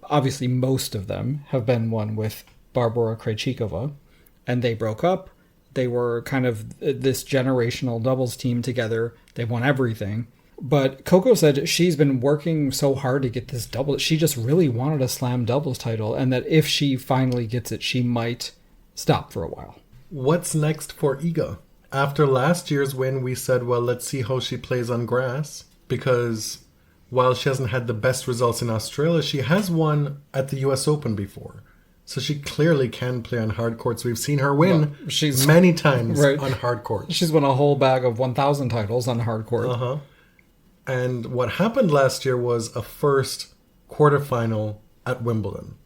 Obviously, most of them have been won with Barbora Krejcikova, and they broke up. They were kind of this generational doubles team together. They won everything. But Coco said she's been working so hard to get this double. She just really wanted a slam doubles title, and that if she finally gets it, she might stop for a while. What's next for Iga? After last year's win, we said, well, let's see how she plays on grass. Because while she hasn't had the best results in Australia, she has won at the US Open before. So she clearly can play on hard courts. We've seen her win many times on hard courts. She's won a whole bag of 1,000 titles on hard court. Uh-huh. And what happened last year was a first quarterfinal at Wimbledon,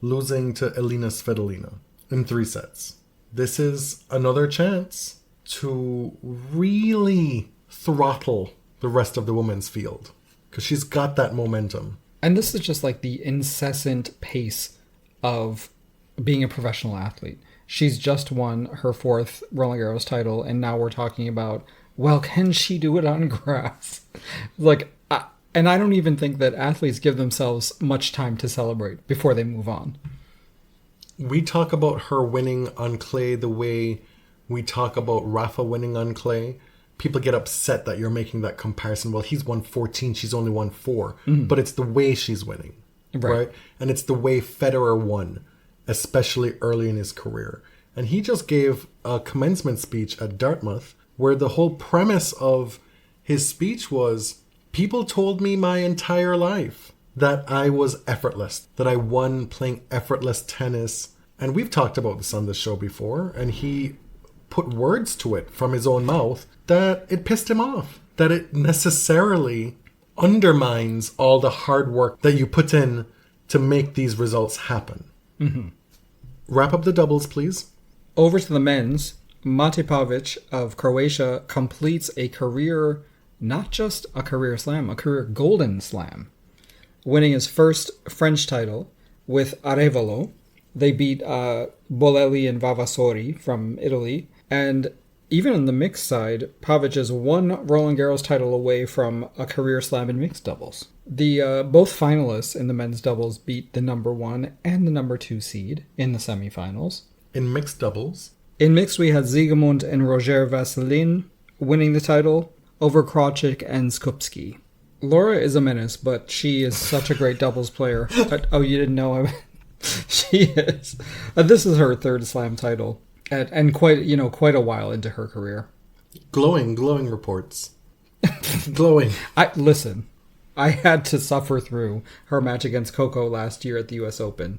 losing to Elina Svitolina in 3 sets. This is another chance to really throttle the rest of the women's field because she's got that momentum. And this is just like the incessant pace of being a professional athlete. She's just won her 4th Roland Garros title, and now we're talking about, well, can she do it on grass? And I don't even think that athletes give themselves much time to celebrate before they move on. We talk about her winning on clay the way we talk about Rafa winning on clay. People get upset that you're making that comparison. Well, he's won 14, she's only won 4. But it's the way she's winning, right? And it's the way Federer won, especially early in his career. And he just gave a commencement speech at Dartmouth where the whole premise of his speech was, people told me my entire life that I was effortless, that I won playing effortless tennis. And we've talked about this on the show before, and he put words to it from his own mouth that it pissed him off, that it necessarily undermines all the hard work that you put in to make these results happen. Wrap up the doubles, please. Over to the men's. Mate Pavic of Croatia completes a career, not just a career slam, a career golden slam, winning his first French title with Arevalo. They beat Bolelli and Vavasori from Italy. And even on the mixed side, Pavic is one Roland Garros title away from a career slam in mixed doubles. The both finalists in the men's doubles beat the number 1 and the number 2 seed in the semifinals. In mixed doubles? In mixed, we had Zygmunt and Roger Vasselin winning the title over Krawczyk and Skupski. Laura is a menace, but she is such a great doubles player. Oh, you didn't know? She is. This is her third slam title, and quite a while into her career. Glowing reports. Glowing. Listen, I had to suffer through her match against Coco last year at the US Open.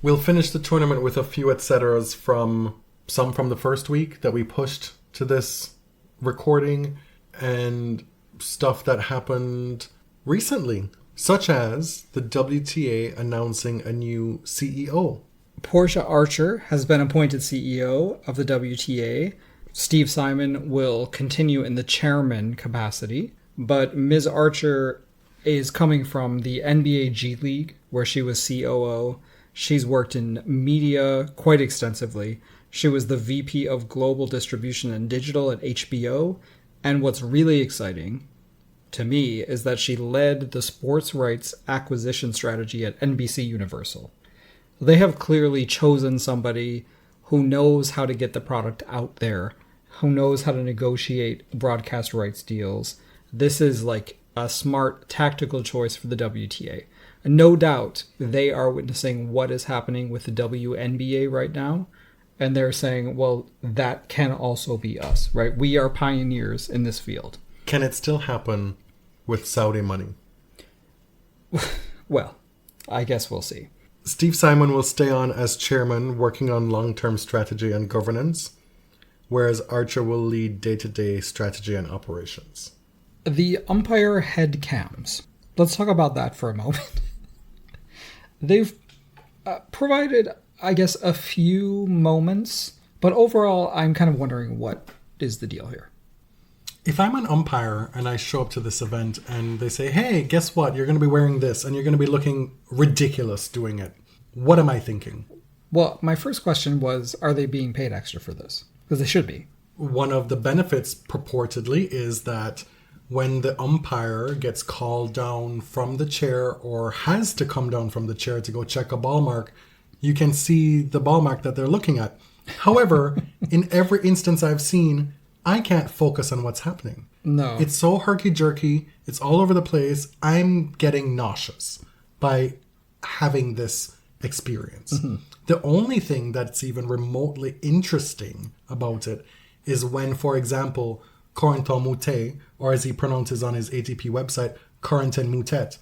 We'll finish the tournament with a few et ceteras from the first week that we pushed to this recording, and stuff that happened recently, such as the WTA announcing a new CEO. Portia Archer has been appointed CEO of the WTA. Steve Simon will continue in the chairman capacity, but Ms. Archer is coming from the NBA G League, where she was COO. She's worked in media quite extensively. She was the VP of Global Distribution and Digital at HBO. And what's really exciting to me is that she led the sports rights acquisition strategy at NBC Universal. They have clearly chosen somebody who knows how to get the product out there, who knows how to negotiate broadcast rights deals. This is like a smart tactical choice for the WTA. No doubt they are witnessing what is happening with the WNBA right now, and they're saying, well, that can also be us, right? We are pioneers in this field. Can it still happen with Saudi money? Well, I guess we'll see. Steve Simon will stay on as chairman, working on long-term strategy and governance, whereas Archer will lead day-to-day strategy and operations. The umpire headcams. Let's talk about that for a moment. They've provided, I guess, a few moments, but overall, I'm kind of wondering what is the deal here. If I'm an umpire and I show up to this event and they say, hey, guess what? You're going to be wearing this and you're going to be looking ridiculous doing it. What am I thinking? Well, my first question was, are they being paid extra for this? Because they should be. One of the benefits purportedly is that when the umpire gets called down from the chair or has to come down from the chair to go check a ball mark, you can see the ball mark that they're looking at. However, in every instance I've seen, I can't focus on what's happening. No. It's so herky-jerky. It's all over the place. I'm getting nauseous by having this experience. Mm-hmm. The only thing that's even remotely interesting about it is when, for example, Corentin Moutet, or as he pronounces on his ATP website, Corentin Moutet,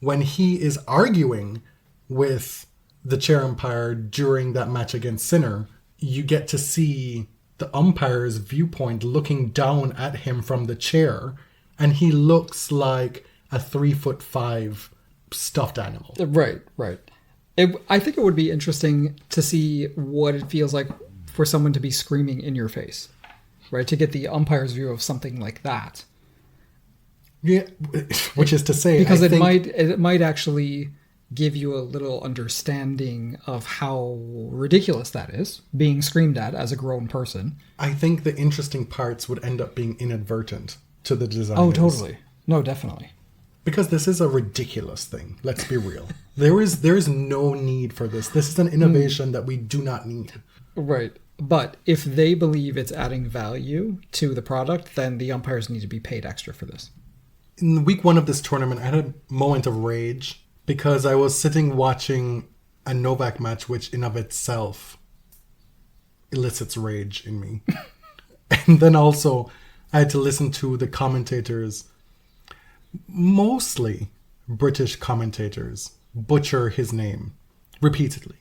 when he is arguing with the chair umpire during that match against Sinner, you get to see the umpire's viewpoint looking down at him from the chair, and he looks like a 3'5" stuffed animal. Right. I think it would be interesting to see what it feels like for someone to be screaming in your face, right? To get the umpire's view of something like that. Yeah, which is to say, because it might actually give you a little understanding of how ridiculous that is, being screamed at as a grown person. I think the interesting parts would end up being inadvertent to the designers. Oh, totally. No, definitely. Because this is a ridiculous thing. Let's be real. There is no need for this. This is an innovation that we do not need. Right. But if they believe it's adding value to the product, then the umpires need to be paid extra for this. In week 1 of this tournament, I had a moment of rage because I was sitting watching a Novak match, which in of itself elicits rage in me. And then also I had to listen to the commentators, mostly British commentators, butcher his name repeatedly.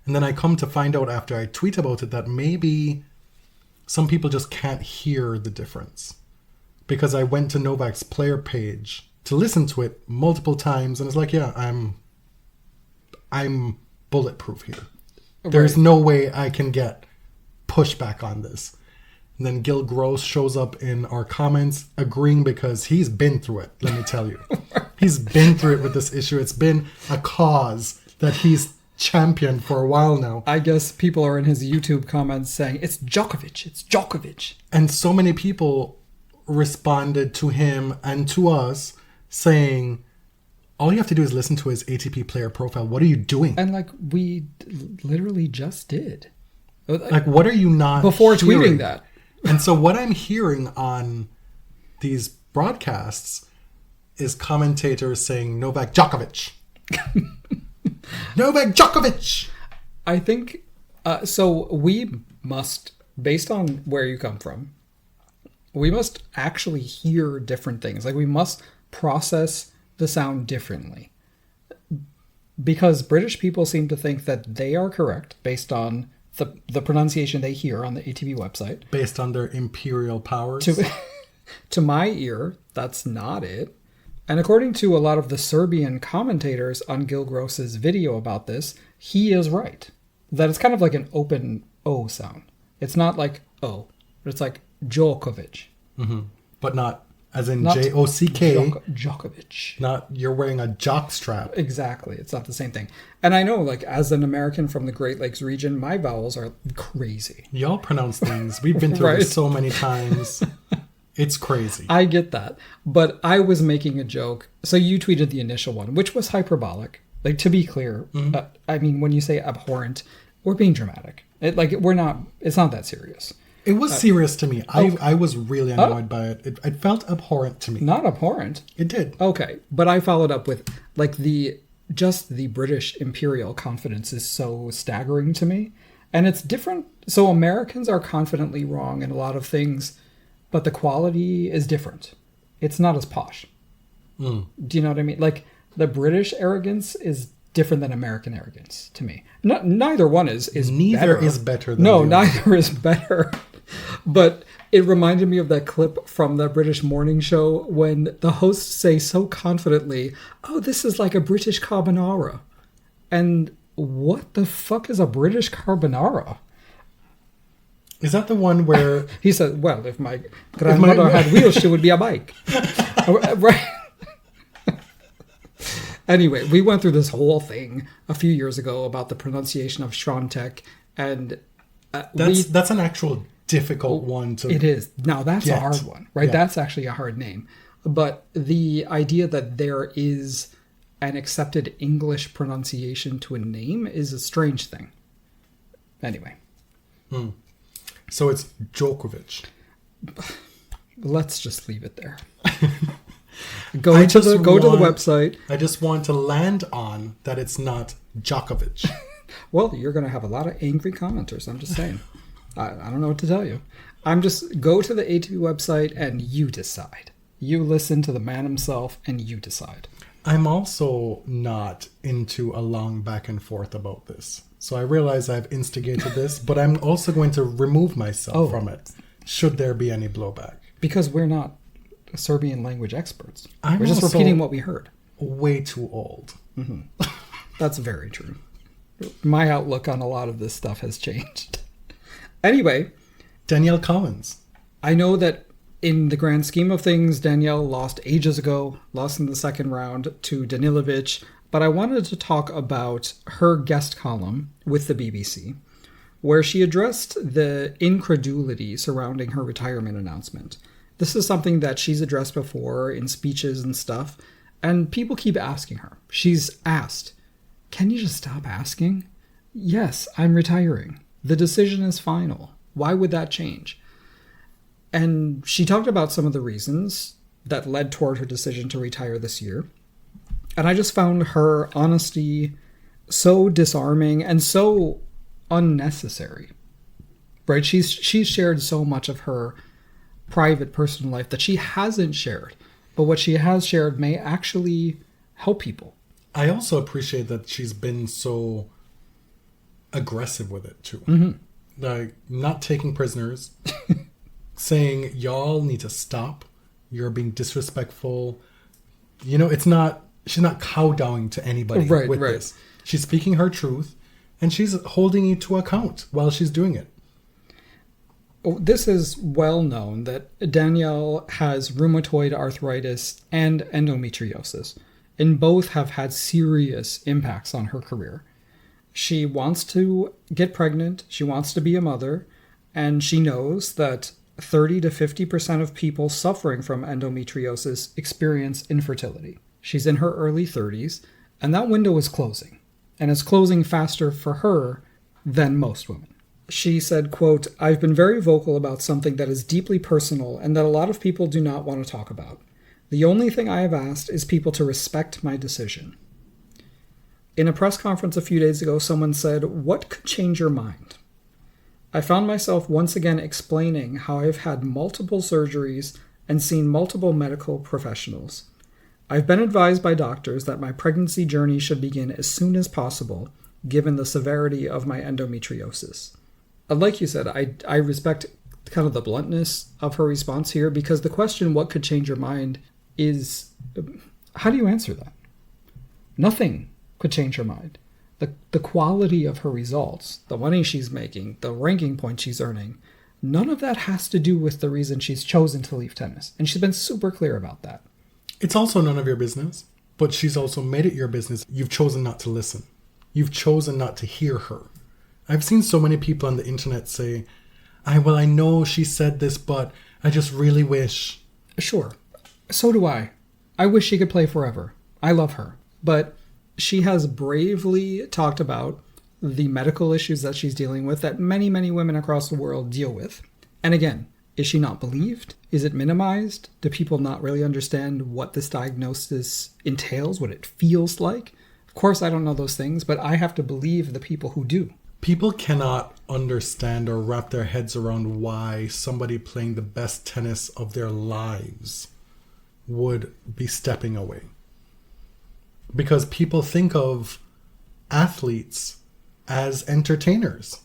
And then I come to find out after I tweet about it that maybe some people just can't hear the difference. Because I went to Novak's player page to listen to it multiple times, and it's like, yeah, I'm bulletproof here. Right. There's no way I can get pushback on this. And then Gil Gross shows up in our comments agreeing because he's been through it, let me tell you. He's been through it with this issue. It's been a cause that he's championed for a while now. I guess people are in his YouTube comments saying, it's Djokovic, it's Djokovic. And so many people responded to him and to us saying, all you have to do is listen to his ATP player profile. What are you doing? And like we literally just did. Like, what are you not before hearing? Tweeting that? And so what I'm hearing on these broadcasts is commentators saying Novak Djokovic. Novak Djokovic! I think, so we must, based on where you come from, we must actually hear different things. Like we must process the sound differently. Because British people seem to think that they are correct based on the pronunciation they hear on the ATP website. Based on their imperial powers. To my ear, that's not it. And according to a lot of the Serbian commentators on Gil Gross's video about this, he is right. That it's kind of like an open O sound. It's not like O, but it's like Djokovic. Mm-hmm. But not as in J-O-C-K. Djokovic. Not you're wearing a jock strap. Exactly. It's not the same thing. And I know, like, as an American from the Great Lakes region, my vowels are crazy. Y'all pronounce things. We've been through Right. this so many times. It's crazy. I get that. But I was making a joke. So you tweeted the initial one, which was hyperbolic. Like, to be clear, I mean, when you say abhorrent, we're being dramatic. It's not that serious. It was serious to me. I was really annoyed by it. It felt abhorrent to me. Not abhorrent. It did. Okay. But I followed up with, like, the British imperial confidence is so staggering to me. And it's different. So Americans are confidently wrong in a lot of things, but the quality is different. It's not as posh. Do you know what I mean? Like, the British arrogance is different than American arrogance to me. Neither one is Neither better. is better than No, the other. neither is better. But it reminded me of that clip from the British morning show when the hosts say so confidently, "Oh, this is like a British carbonara." And what the fuck is a British carbonara? Is that the one where... He said, well, if my grandmother had wheels, she would be a bike. Right? Anyway, we went through this whole thing a few years ago about the pronunciation of Swiatek, and that's an actual difficult one to... It is. Now, that's a hard one, right? Yeah. That's actually a hard name. But the idea that there is an accepted English pronunciation to a name is a strange thing. Anyway. So it's Djokovic. Let's just leave it there. Go to the website. I just want to land on that it's not Djokovic. Well, you're going to have a lot of angry commenters. I'm just saying. I don't know what to tell you. I'm just go to the ATP website and you decide. You listen to the man himself and you decide. I'm also not into a long back and forth about this. So I realize I've instigated this, but I'm also going to remove myself from it, should there be any blowback. Because we're not Serbian language experts. I'm we're just also repeating what we heard. Way too old. That's very true. My outlook on a lot of this stuff has changed. Anyway. Danielle Collins. I know that in the grand scheme of things, Danielle lost ages ago, lost in the second round to Danilovic, but I wanted to talk about her guest column with the BBC, where she addressed the incredulity surrounding her retirement announcement. This is something that she's addressed before in speeches and stuff, and people keep asking her. She's asked, "Can you just stop asking?" "Yes, I'm retiring. The decision is final. Why would that change?" And she talked about some of the reasons that led toward her decision to retire this year. And I just found her honesty so disarming and so unnecessary. Right? She's shared so much of her private personal life that she hasn't shared. But what she has shared may actually help people. I also appreciate that she's been so aggressive with it too. Like, not taking prisoners, saying, y'all need to stop. You're being disrespectful. You know, she's not kowtowing to anybody with this. She's speaking her truth, and she's holding you to account while she's doing it. This is well known that Danielle has rheumatoid arthritis and endometriosis, and both have had serious impacts on her career. She wants to get pregnant, she wants to be a mother, and she knows that 30 to 50% of people suffering from endometriosis experience infertility. She's in her early 30s, and that window is closing. And it's closing faster for her than most women. She said, quote, "I've been very vocal about something that is deeply personal and that a lot of people do not want to talk about. The only thing I have asked is people to respect my decision." In a press conference a few days ago, someone said, "What could change your mind?" I found myself once again explaining how I've had multiple surgeries and seen multiple medical professionals. I've been advised by doctors that my pregnancy journey should begin as soon as possible, given the severity of my endometriosis. Like you said, I respect kind of the bluntness of her response here, because the question, what could change your mind, is, how do you answer that? Nothing could change her mind. The quality of her results, the money she's making, the ranking points she's earning, none of that has to do with the reason she's chosen to leave tennis. And she's been super clear about that. It's also none of your business, but she's also made it your business. You've chosen not to listen. You've chosen not to hear her. I've seen so many people on the internet say, I know she said this, but I just really wish. Sure. So do I. I wish she could play forever. I love her. But she has bravely talked about the medical issues that she's dealing with that many, many women across the world deal with. And again, is she not believed? Is it minimized? Do people not really understand what this diagnosis entails, what it feels like? Of course, I don't know those things, but I have to believe the people who do. People cannot understand or wrap their heads around why somebody playing the best tennis of their lives would be stepping away. Because people think of athletes as entertainers,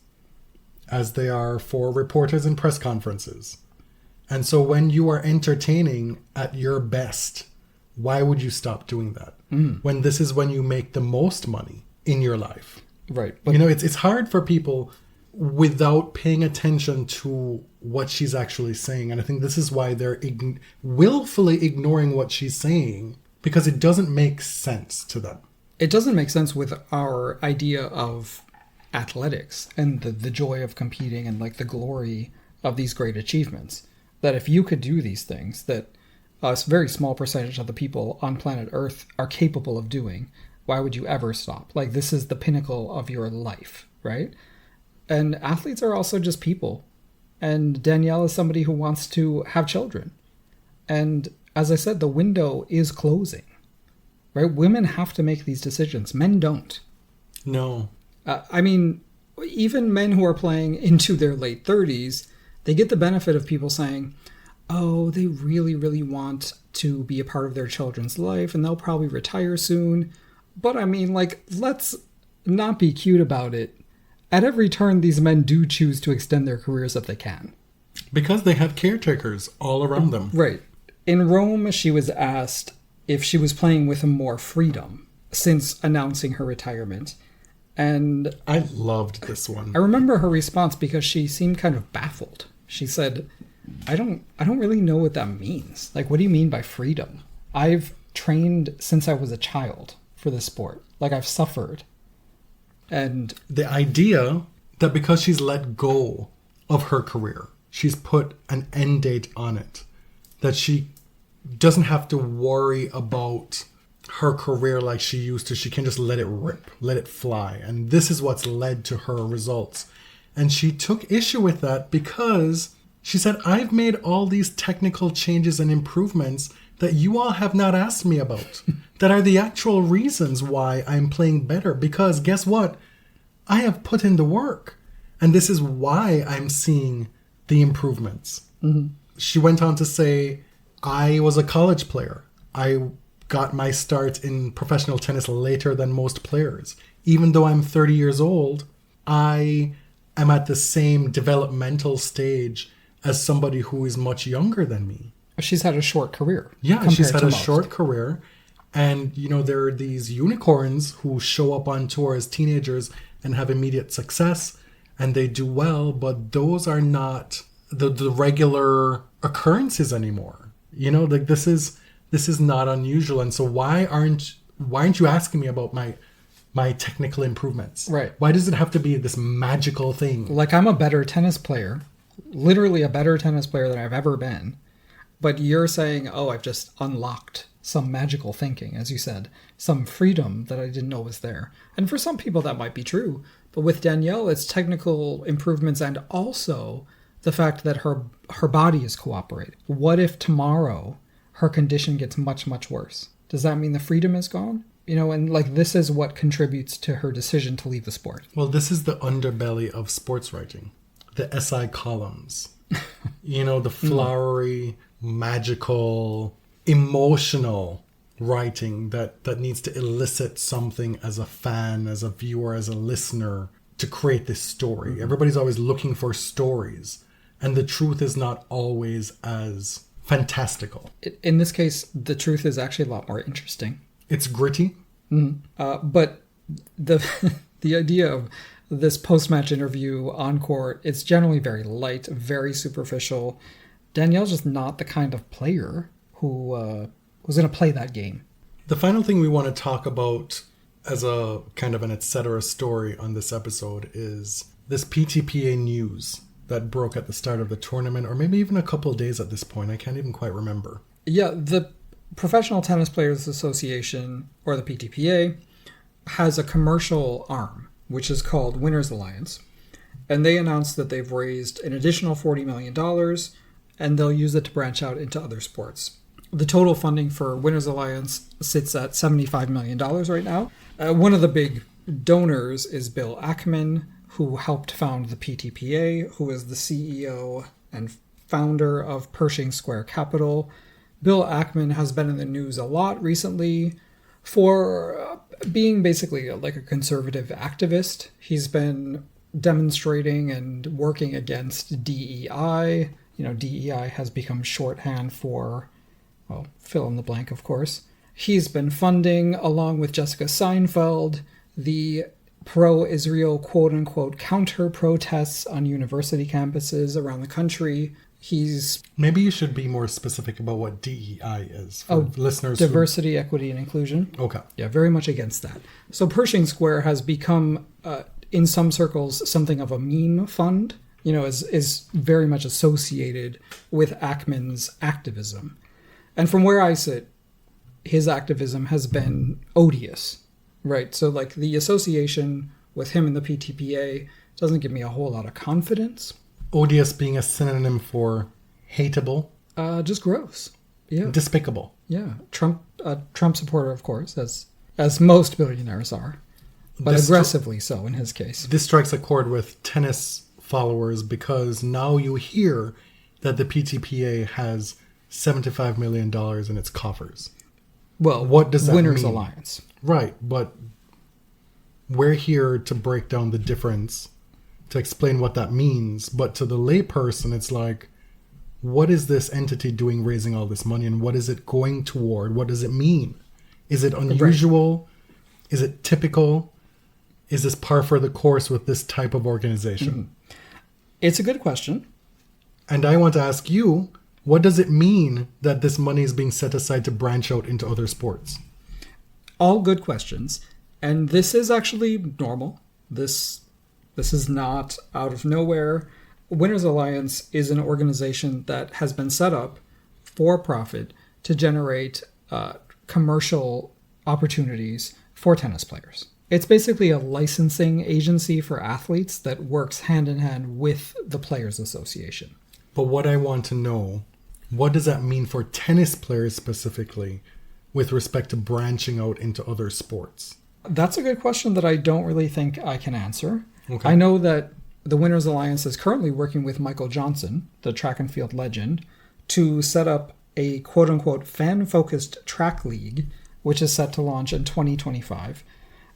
as they are for reporters and press conferences. And so when you are entertaining at your best, why would you stop doing that? When this is when you make the most money in your life. Right. But it's hard for people without paying attention to what she's actually saying. And I think this is why they're willfully ignoring what she's saying, because it doesn't make sense to them. It doesn't make sense with our idea of athletics and the joy of competing and like the glory of these great achievements. That if you could do these things that a very small percentage of the people on planet Earth are capable of doing, why would you ever stop? Like, this is the pinnacle of your life, right? And athletes are also just people. And Danielle is somebody who wants to have children. And as I said, the window is closing, right? Women have to make these decisions. Men don't. No. I mean, even men who are playing into their late 30s, they get the benefit of people saying, oh, they really, really want to be a part of their children's life and they'll probably retire soon. But I mean, like, let's not be cute about it. At every turn, these men do choose to extend their careers if they can. Because they have caretakers all around them. Right. In Rome, she was asked if she was playing with more freedom since announcing her retirement. And I loved this one. I remember her response because she seemed kind of baffled. She said, I don't really know what that means. Like, what do you mean by freedom? I've trained since I was a child for this sport. Like, I've suffered. And the idea that because she's let go of her career, she's put an end date on it, that she doesn't have to worry about her career like she used to. She can just let it rip, let it fly. And this is what's led to her results. And she took issue with that because she said, I've made all these technical changes and improvements that you all have not asked me about, that are the actual reasons why I'm playing better. Because guess what? I have put in the work. And this is why I'm seeing the improvements. Mm-hmm. She went on to say, I was a college player. I got my start in professional tennis later than most players. Even though I'm 30 years old, I am at the same developmental stage as somebody who is much younger than me. She's had a short career. Yeah, she's had a short career. And, there are these unicorns who show up on tour as teenagers and have immediate success and they do well, but those are not the regular occurrences anymore. You know, like this is not unusual. And so why aren't you asking me about my technical improvements? Right. Why does it have to be this magical thing? Like, I'm a better tennis player, literally a better tennis player than I've ever been. But you're saying, oh, I've just unlocked some magical thinking, as you said, some freedom that I didn't know was there. And for some people that might be true. But with Danielle, it's technical improvements and also the fact that her body is cooperating. What if tomorrow her condition gets much, much worse? Does that mean the freedom is gone? You know, and like this is what contributes to her decision to leave the sport. Well, this is the underbelly of sports writing. The SI columns. You know, the flowery, magical, emotional writing that needs to elicit something as a fan, as a viewer, as a listener to create this story. Mm-hmm. Everybody's always looking for stories. And the truth is not always as fantastical. In this case, the truth is actually a lot more interesting. It's gritty. Mm-hmm. But the idea of this post-match interview on court, it's generally very light, very superficial. Danielle's just not the kind of player who was going to play that game. The final thing we want to talk about as a kind of an etc. story on this episode is this PTPA news that broke at the start of the tournament, or maybe even a couple of days at this point. I can't even quite remember. Yeah, the Professional Tennis Players Association, or the PTPA, has a commercial arm, which is called Winners Alliance. And they announced that they've raised an additional $40 million, and they'll use it to branch out into other sports. The total funding for Winners Alliance sits at $75 million right now. One of the big donors is Bill Ackman, who helped found the PTPA, who is the CEO and founder of Pershing Square Capital. Bill Ackman has been in the news a lot recently for being basically like a conservative activist. He's been demonstrating and working against DEI. You know, DEI has become shorthand for, well, fill in the blank, of course. He's been funding, along with Jessica Seinfeld, the pro-Israel quote-unquote counter-protests on university campuses around the country. Maybe you should be more specific about what DEI is for listeners. Diversity, equity, and inclusion. Okay. Yeah, very much against that. So Pershing Square has become, in some circles, something of a meme fund. You know, is very much associated with Ackman's activism. And from where I sit, his activism has been odious. Right, so like the association with him and the PTPA doesn't give me a whole lot of confidence. Odious being a synonym for hateable. Just gross. Yeah. Despicable. Yeah. Trump supporter, of course, as most billionaires are, but aggressively so in his case. This strikes a chord with tennis followers because now you hear that the PTPA has $75 million in its coffers. Well, what does that Winners mean? Alliance. Right, but we're here to break down the difference, to explain what that means. But to the layperson, it's like, what is this entity doing raising all this money, and what is it going toward? What does it mean? Is it unusual? Right. Is it typical? Is this par for the course with this type of organization? Mm-hmm. It's a good question. And I want to ask you, what does it mean that this money is being set aside to branch out into other sports? All good questions. And this is actually normal. This is not out of nowhere. Winners Alliance is an organization that has been set up for profit to generate commercial opportunities for tennis players. It's basically a licensing agency for athletes that works hand in hand with the Players Association. But what I want to know, what does that mean for tennis players specifically with respect to branching out into other sports? That's a good question that I don't really think I can answer. Okay. I know that the Winners Alliance is currently working with Michael Johnson, the track and field legend, to set up a quote-unquote fan-focused track league, which is set to launch in 2025.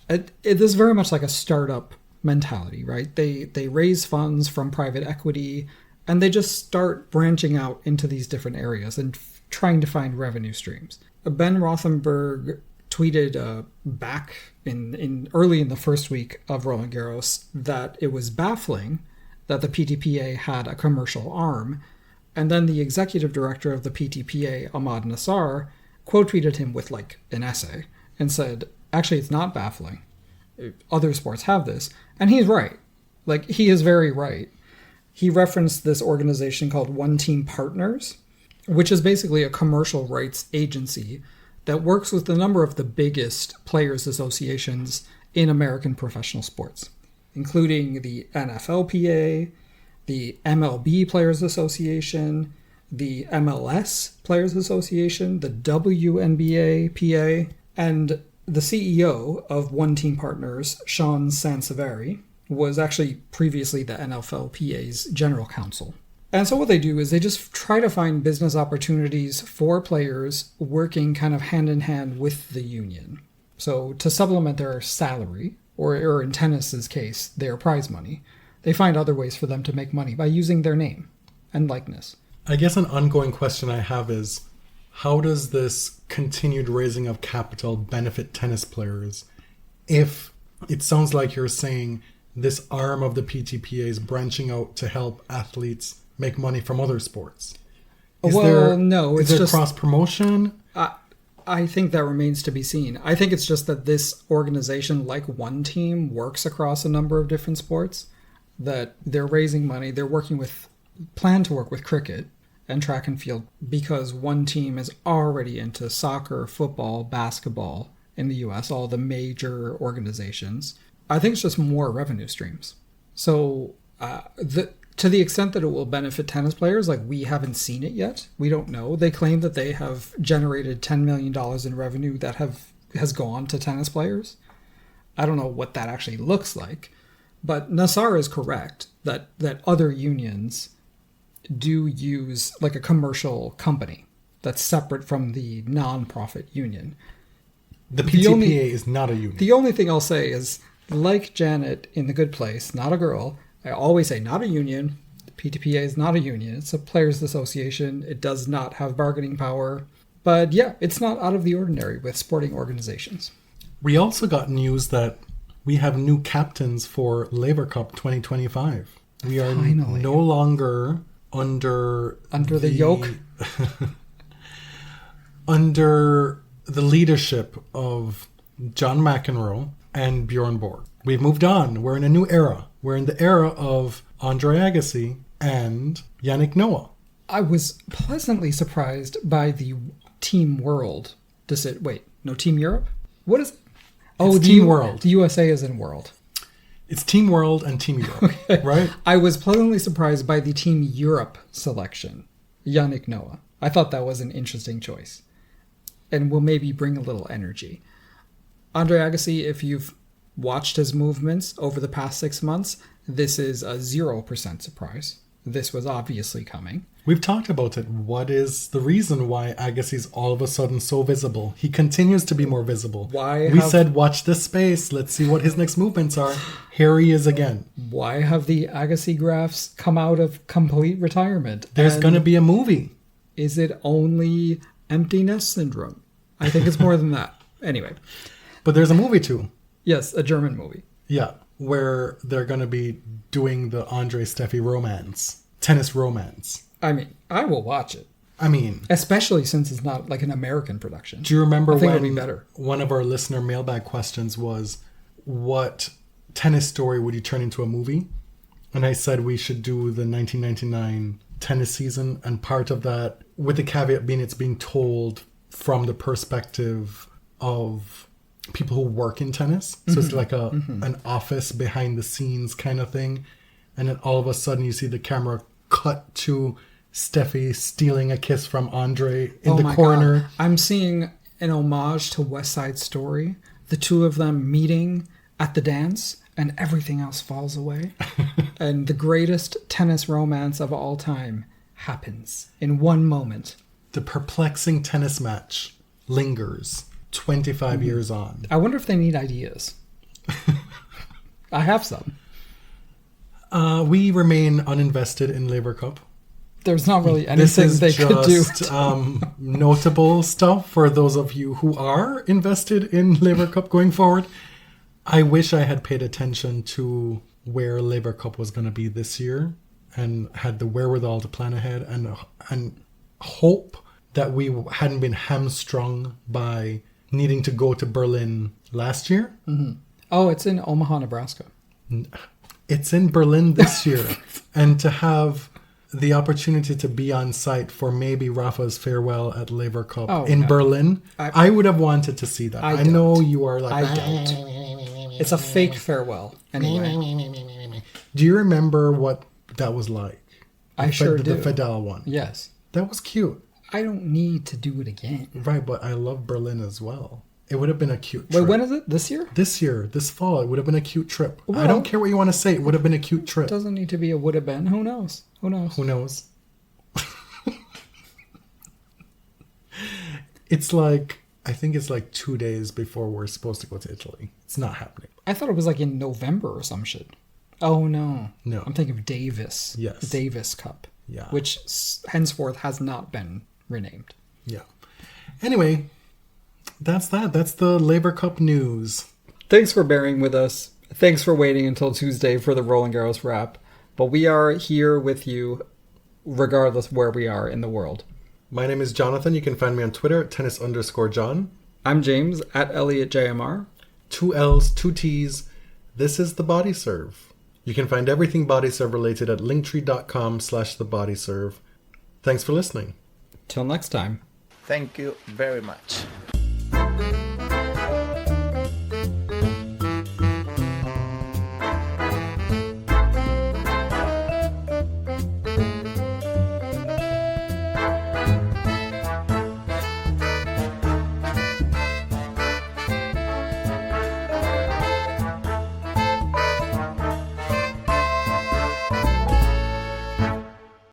It is very much like a startup mentality, right? They raise funds from private equity, and they just start branching out into these different areas and trying to find revenue streams. Ben Rothenberg tweeted back in early in the first week of Roland Garros that it was baffling that the PTPA had a commercial arm. And then the executive director of the PTPA, Ahmad Nassar, quote-tweeted him with like an essay and said, actually, it's not baffling. Other sports have this. And he's right. Like, he is very right. He referenced this organization called One Team Partners, which is basically a commercial rights agency that works with a number of the biggest players' associations in American professional sports, including the NFLPA, the MLB Players Association, the MLS Players Association, the WNBA PA, and the CEO of One Team Partners, Sean Sanseveri, was actually previously the NFLPA's general counsel. And so what they do is they just try to find business opportunities for players working kind of hand in hand with the union. So to supplement their salary, or in tennis's case, their prize money, they find other ways for them to make money by using their name and likeness. I guess an ongoing question I have is, how does this continued raising of capital benefit tennis players if it sounds like you're saying this arm of the PTPA is branching out to help athletes make money from other sports? Is there cross-promotion? I think that remains to be seen. I think it's just that this organization, like One Team, works across a number of different sports, that they're raising money. They're plan to work with cricket and track and field because One Team is already into soccer, football, basketball in the US, all the major organizations. I think it's just more revenue streams. So to the extent that it will benefit tennis players, like, we haven't seen it yet. We don't know. They claim that they have generated $10 million in revenue that has gone to tennis players. I don't know what that actually looks like. But Nassar is correct that other unions do use like a commercial company that's separate from the non-profit union. The PTPA is not a union. The only thing I'll say is, like Janet in The Good Place, not a girl, I always say not a union. The PTPA is not a union. It's a players' association. It does not have bargaining power. But yeah, it's not out of the ordinary with sporting organizations. We also got news that we have new captains for Laver Cup 2025. We are Finally. No longer under the yoke? under the leadership of John McEnroe and Bjorn Borg. We've moved on. We're in a new era. We're in the era of Andre Agassi and Yannick Noah. I was pleasantly surprised by the Team World. Team Europe? What is it? Oh, it's Team World. The USA is in World. It's Team World and Team Europe, okay. Right? I was pleasantly surprised by the Team Europe selection, Yannick Noah. I thought that was an interesting choice and will maybe bring a little energy. Andre Agassi, if you've watched his movements over the past 6 months, this is a 0% surprise. This was obviously coming. We've talked about it. What is the reason why Agassi's all of a sudden so visible? He continues to be more visible. We said, watch this space. Let's see what his next movements are. Here he is again. Why have the Agassi graphs come out of complete retirement? There's going to be a movie. Is it only empty nest syndrome? I think it's more than that. Anyway. But there's a movie too. Yes, a German movie. Yeah, where they're going to be doing the Andre Steffi romance. Tennis romance. I mean, I will watch it. I mean... Especially since it's not like an American production. Do you remember when better. One of our listener mailbag questions was, what tennis story would you turn into a movie? And I said we should do the 1999 tennis season, and part of that, with the caveat being it's being told from the perspective of people who work in tennis. So it's like an office behind the scenes kind of thing. And then all of a sudden you see the camera cut to Steffi stealing a kiss from Andre in the corner. God. I'm seeing an homage to West Side Story. The two of them meeting at the dance and everything else falls away. And the greatest tennis romance of all time happens in one moment. The perplexing tennis match lingers 25 years on. I wonder if they need ideas. I have some. We remain uninvested in Laver Cup. There's not really anything they could do. Notable stuff for those of you who are invested in Laver Cup going forward. I wish I had paid attention to where Labour Cup was going to be this year and had the wherewithal to plan ahead and hope that we hadn't been hamstrung by needing to go to Berlin last year. Mm-hmm. Oh, it's in Omaha, Nebraska. It's in Berlin this year. And to have the opportunity to be on site for maybe Rafa's farewell at Labour Cup in Berlin, I would have wanted to see that. I know you are like... I don't. It's a fake farewell, anyway. Do you remember what that was like? I sure do. The Fidel one. Yes. That was cute. I don't need to do it again. Right, but I love Berlin as well. It would have been a cute trip. Wait, when is it? This year? This year, this fall. It would have been a cute trip. Well, I don't care what you want to say. It would have been a cute trip. It doesn't need to be a would have been. Who knows? Who knows? Who knows? It's like, I think it's like 2 days before we're supposed to go to Italy. It's not happening. I thought it was like in November or some shit. Oh, no. No. I'm thinking of Davis. Yes. The Davis Cup. Yeah. Which henceforth has not been renamed. Yeah. Anyway, that's that. That's the Labour Cup news. Thanks for bearing with us. Thanks for waiting until Tuesday for the Roland Garros wrap. But we are here with you regardless where we are in the world. My name is Jonathan. You can find me on Twitter at tennis_John. I'm James at ElliotJMR. 2 L's, 2 T's. This is The Body Serve. You can find everything Body Serve related at linktree.com/thebodyserve. Thanks for listening. Till next time. Thank you very much.